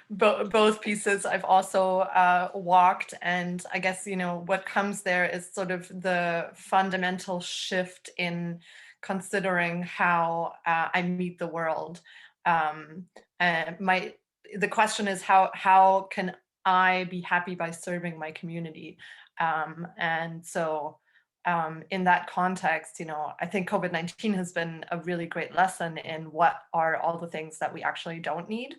Both pieces I've also walked, and I guess, you know, what comes there is sort of the fundamental shift in considering how I meet the world. And the question is how can I be happy by serving my community? And so in that context, you know, I think COVID-19 has been a really great lesson in what are all the things that we actually don't need,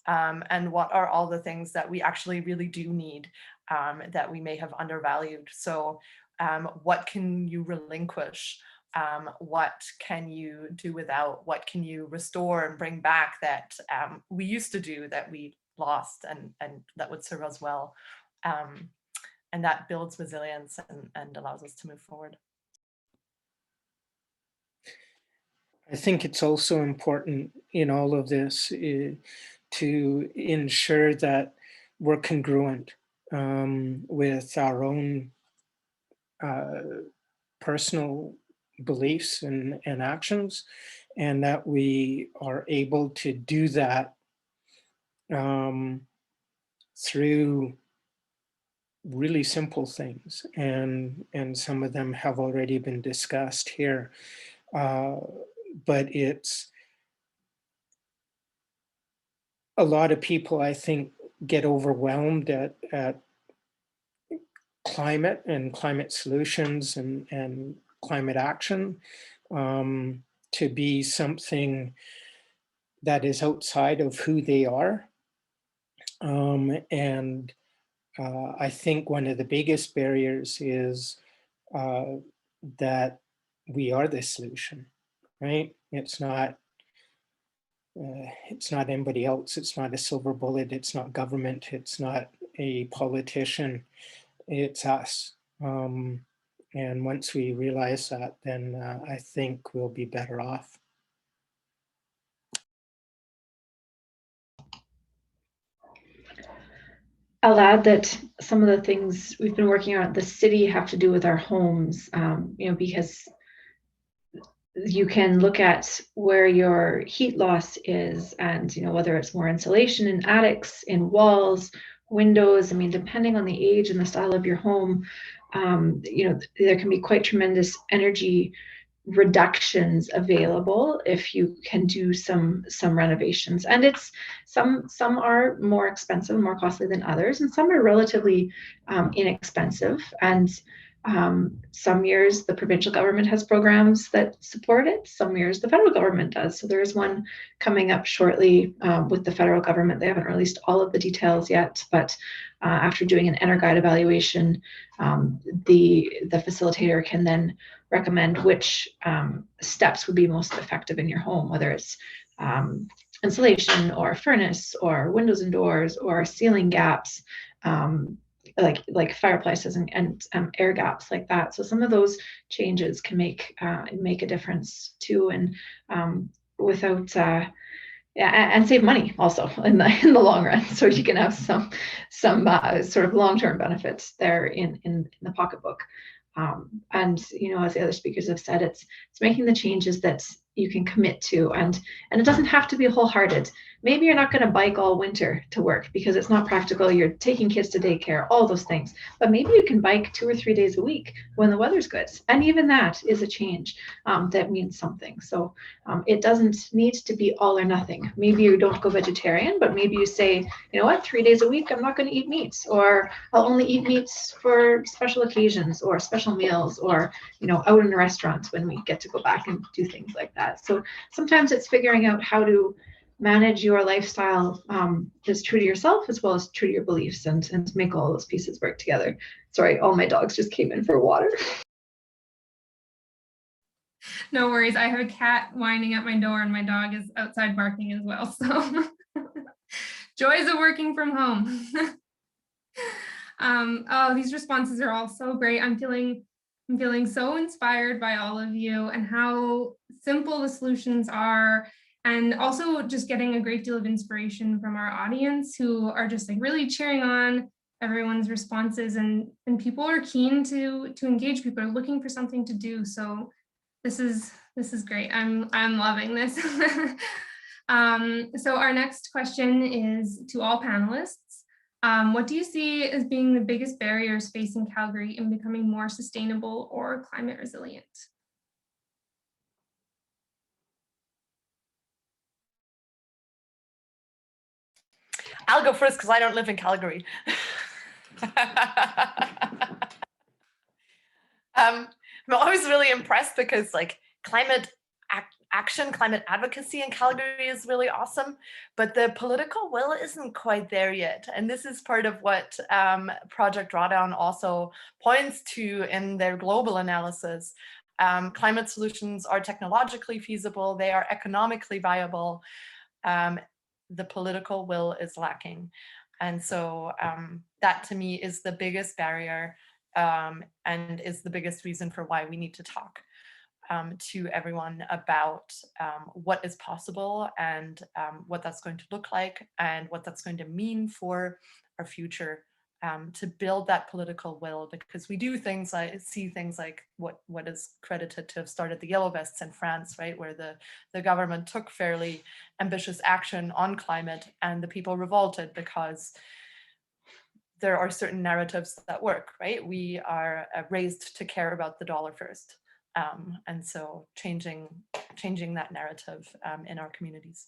and what are all the things that we actually really do need, that we may have undervalued. So what can you relinquish? What can you do without? What can you restore and bring back that we used to do that we lost, and that would serve us well? And that builds resilience and allows us to move forward. I think it's also important in all of this to ensure that we're congruent with our own personal beliefs and actions, and that we are able to do that through really simple things, and some of them have already been discussed here, but it's a lot of people, I think, get overwhelmed at climate and climate solutions and climate action to be something that is outside of who they are, and I think one of the biggest barriers is that we are the solution, right? It's not anybody else. It's not a silver bullet. It's not government. It's not a politician. It's us. And once we realize that, then I think we'll be better off. I'll add that some of the things we've been working on at the city have to do with our homes, you know, because you can look at where your heat loss is, and, you know, whether it's more insulation in attics, in walls, windows. I mean, depending on the age and the style of your home, you know, there can be quite tremendous energy reductions available if you can do some renovations. And it's some are more expensive, more costly than others, and some are relatively inexpensive. And some years the provincial government has programs that support it, some years the federal government does. So there is one coming up shortly with the federal government. They haven't released all of the details yet, but after doing an EnerGuide evaluation, the facilitator can then recommend which steps would be most effective in your home, whether it's insulation or furnace or windows and doors or ceiling gaps, like fireplaces and air gaps like that. So some of those changes can make a difference too, and without and save money also in the long run. So you can have some sort of long-term benefits there in the pocketbook. And, you know, as the other speakers have said, it's making the changes that you can commit to, and it doesn't have to be wholehearted. Maybe you're not going to bike all winter to work because it's not practical. You're taking kids to daycare, all those things. But maybe you can bike 2 or 3 days a week when the weather's good. And even that is a change that means something. So it doesn't need to be all or nothing. Maybe you don't go vegetarian, but maybe you say, you know what, 3 days a week, I'm not going to eat meat, or I'll only eat meats for special occasions or special meals, or, you know, out in restaurants when we get to go back and do things like that. So sometimes it's figuring out how to manage your lifestyle that's true to yourself as well as true to your beliefs, and make all those pieces work together. Sorry, all my dogs just came in for water. No worries. I have a cat whining at my door and my dog is outside barking as well. So joys of working from home. Oh, these responses are all so great. I'm feeling so inspired by all of you and how simple the solutions are, And also just getting a great deal of inspiration from our audience, who are just like really cheering on everyone's responses, and people are keen to engage. People are looking for something to do. So this is great. I'm loving this. So our next question is to all panelists. What do you see as being the biggest barriers facing Calgary in becoming more sustainable or climate resilient? I'll go first because I don't live in Calgary. I'm always really impressed because like climate action, climate advocacy in Calgary is really awesome, but the political will isn't quite there yet. And this is part of what Project Drawdown also points to in their global analysis. Climate solutions are technologically feasible, they are economically viable. The political will is lacking. And so that to me is the biggest barrier and is the biggest reason for why we need to talk to everyone about what is possible and what that's going to look like and what that's going to mean for our future, to build that political will, because we do things like see things like what is credited to have started the Yellow Vests in France, right, where the government took fairly ambitious action on climate and the people revolted because there are certain narratives that work, right? We are raised to care about the dollar first. And so changing that narrative in our communities.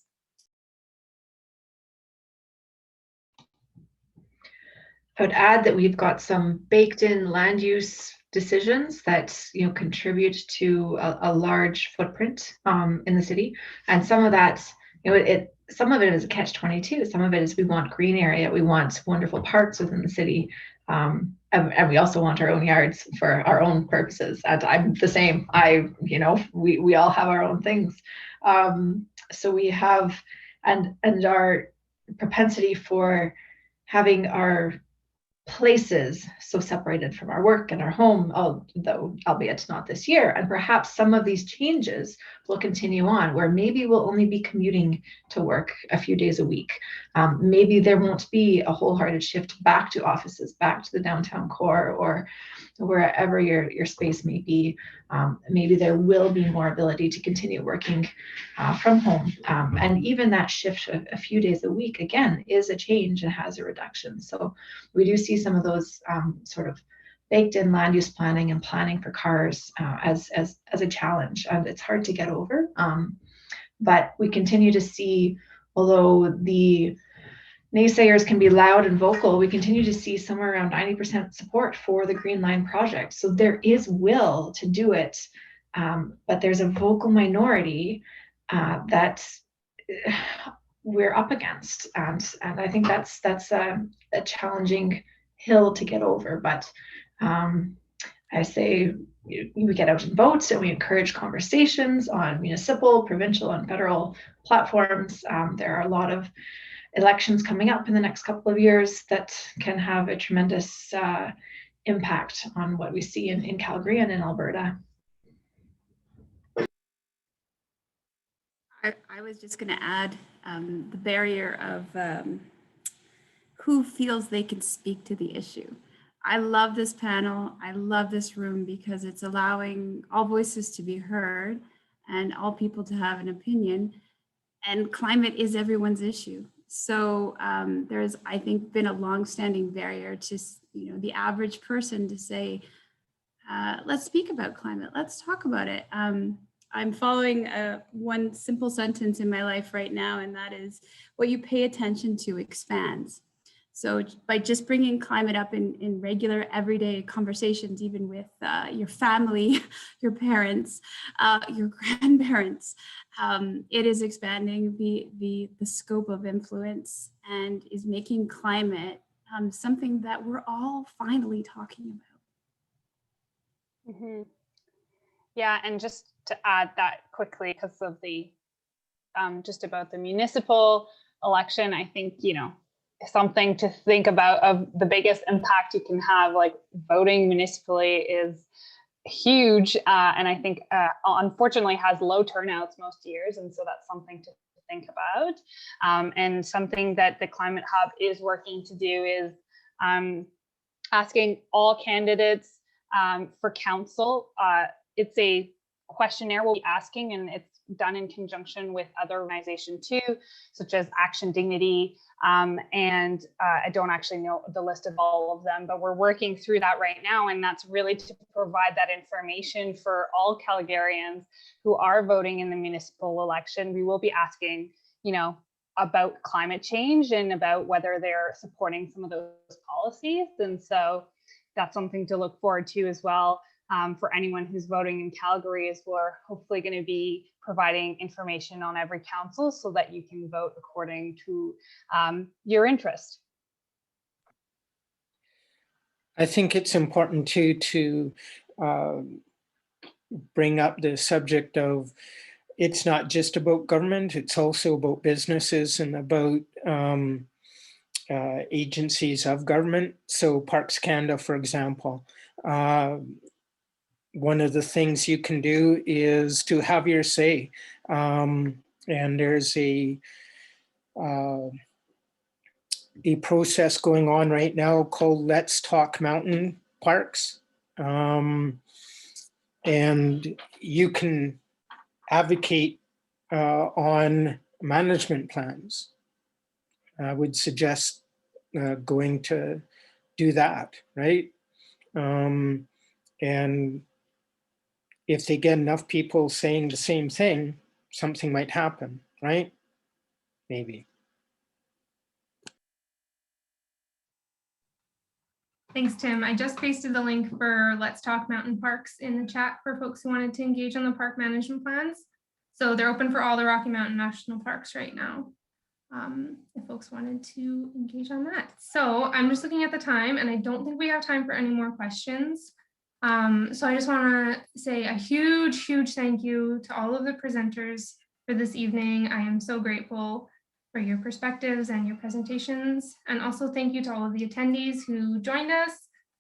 I would add that we've got some baked in land use decisions that contribute to a large footprint in the city, and some of that, some of it is a catch-22. Some of it is we want green area, we want wonderful parks within the city, and we also want our own yards for our own purposes. And I'm the same. We all have our own things. So we have and our propensity for having our places so separated from our work and our home, though albeit not this year. And perhaps some of these changes will continue on, where maybe we'll only be commuting to work a few days a week. Maybe there won't be a wholehearted shift back to offices, back to the downtown core, or wherever your space may be. Maybe there will be more ability to continue working from home. And even that shift a few days a week, again, is a change and has a reduction. So we do see some of those sort of baked in land use planning and planning for cars as a challenge, and it's hard to get over. But we continue to see, although the naysayers can be loud and vocal, we continue to see somewhere around 90% support for the Green Line project. So there is will to do it, but there's a vocal minority that we're up against, and I think that's a challenging hill to get over. But I say we get out and vote, and we encourage conversations on municipal, provincial, and federal platforms. There are a lot of elections coming up in the next couple of years that can have a tremendous impact on what we see in Calgary and in Alberta. I was just going to add the barrier of who feels they can speak to the issue. I love this panel. I love this room because it's allowing all voices to be heard and all people to have an opinion. And climate is everyone's issue. So there's, I think, been a longstanding barrier to the average person to say, let's speak about climate. Let's talk about it. I'm following one simple sentence in my life right now, and that is, what you pay attention to expands. So by just bringing climate up in regular, everyday conversations, even with your family, your parents, your grandparents, it is expanding the scope of influence and is making climate something that we're all finally talking about. Mm-hmm. Yeah, and just to add that quickly, because of the just about the municipal election, I think something to think about of the biggest impact you can have, like voting municipally, is huge, and I think unfortunately has low turnouts most years, and so that's something to think about. And something that the Climate Hub is working to do is asking all candidates for council. It's a questionnaire we'll be asking, and it's done in conjunction with other organizations too, such as Action Dignity. And I don't actually know the list of all of them, but we're working through that right now. And that's really to provide that information for all Calgarians who are voting in the municipal election. We will be asking, you know, about climate change and about whether they're supporting some of those policies. And so that's something to look forward to as well. For anyone who's voting in Calgary, is we're hopefully going to be providing information on every council so that you can vote according to your interest. I think it's important too to bring up the subject of it's not just about government, it's also about businesses and about agencies of government. So Parks Canada, for example, one of the things you can do is to have your say. And there's a process going on right now called Let's Talk Mountain Parks. And you can advocate on management plans. I would suggest going to do that, right? And if they get enough people saying the same thing, something might happen, right? Maybe. Thanks, Tim. I just pasted the link for Let's Talk Mountain Parks in the chat for folks who wanted to engage on the park management plans. So they're open for all the Rocky Mountain National Parks right now, if folks wanted to engage on that. So I'm just looking at the time, and I don't think we have time for any more questions. So I just want to say a huge, huge thank you to all of the presenters for this evening. I am so grateful for your perspectives and your presentations. And also thank you to all of the attendees who joined us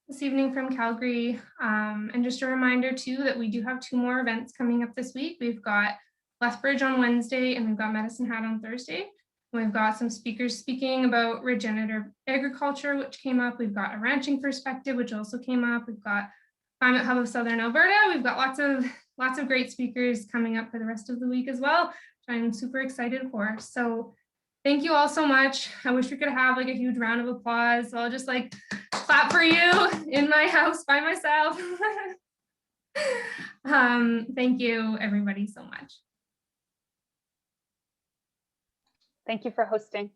this evening from Calgary. And just a reminder too, that we do have 2 more events coming up this week. We've got Lethbridge on Wednesday, and we've got Medicine Hat on Thursday. We've got some speakers speaking about regenerative agriculture, which came up. We've got a ranching perspective, which also came up. We've got Climate Hub of Southern Alberta. We've got lots of great speakers coming up for the rest of the week as well, which I'm super excited for. So thank you all so much. I wish we could have like a huge round of applause. So I'll just like clap for you in my house by myself. Thank you everybody so much. Thank you for hosting.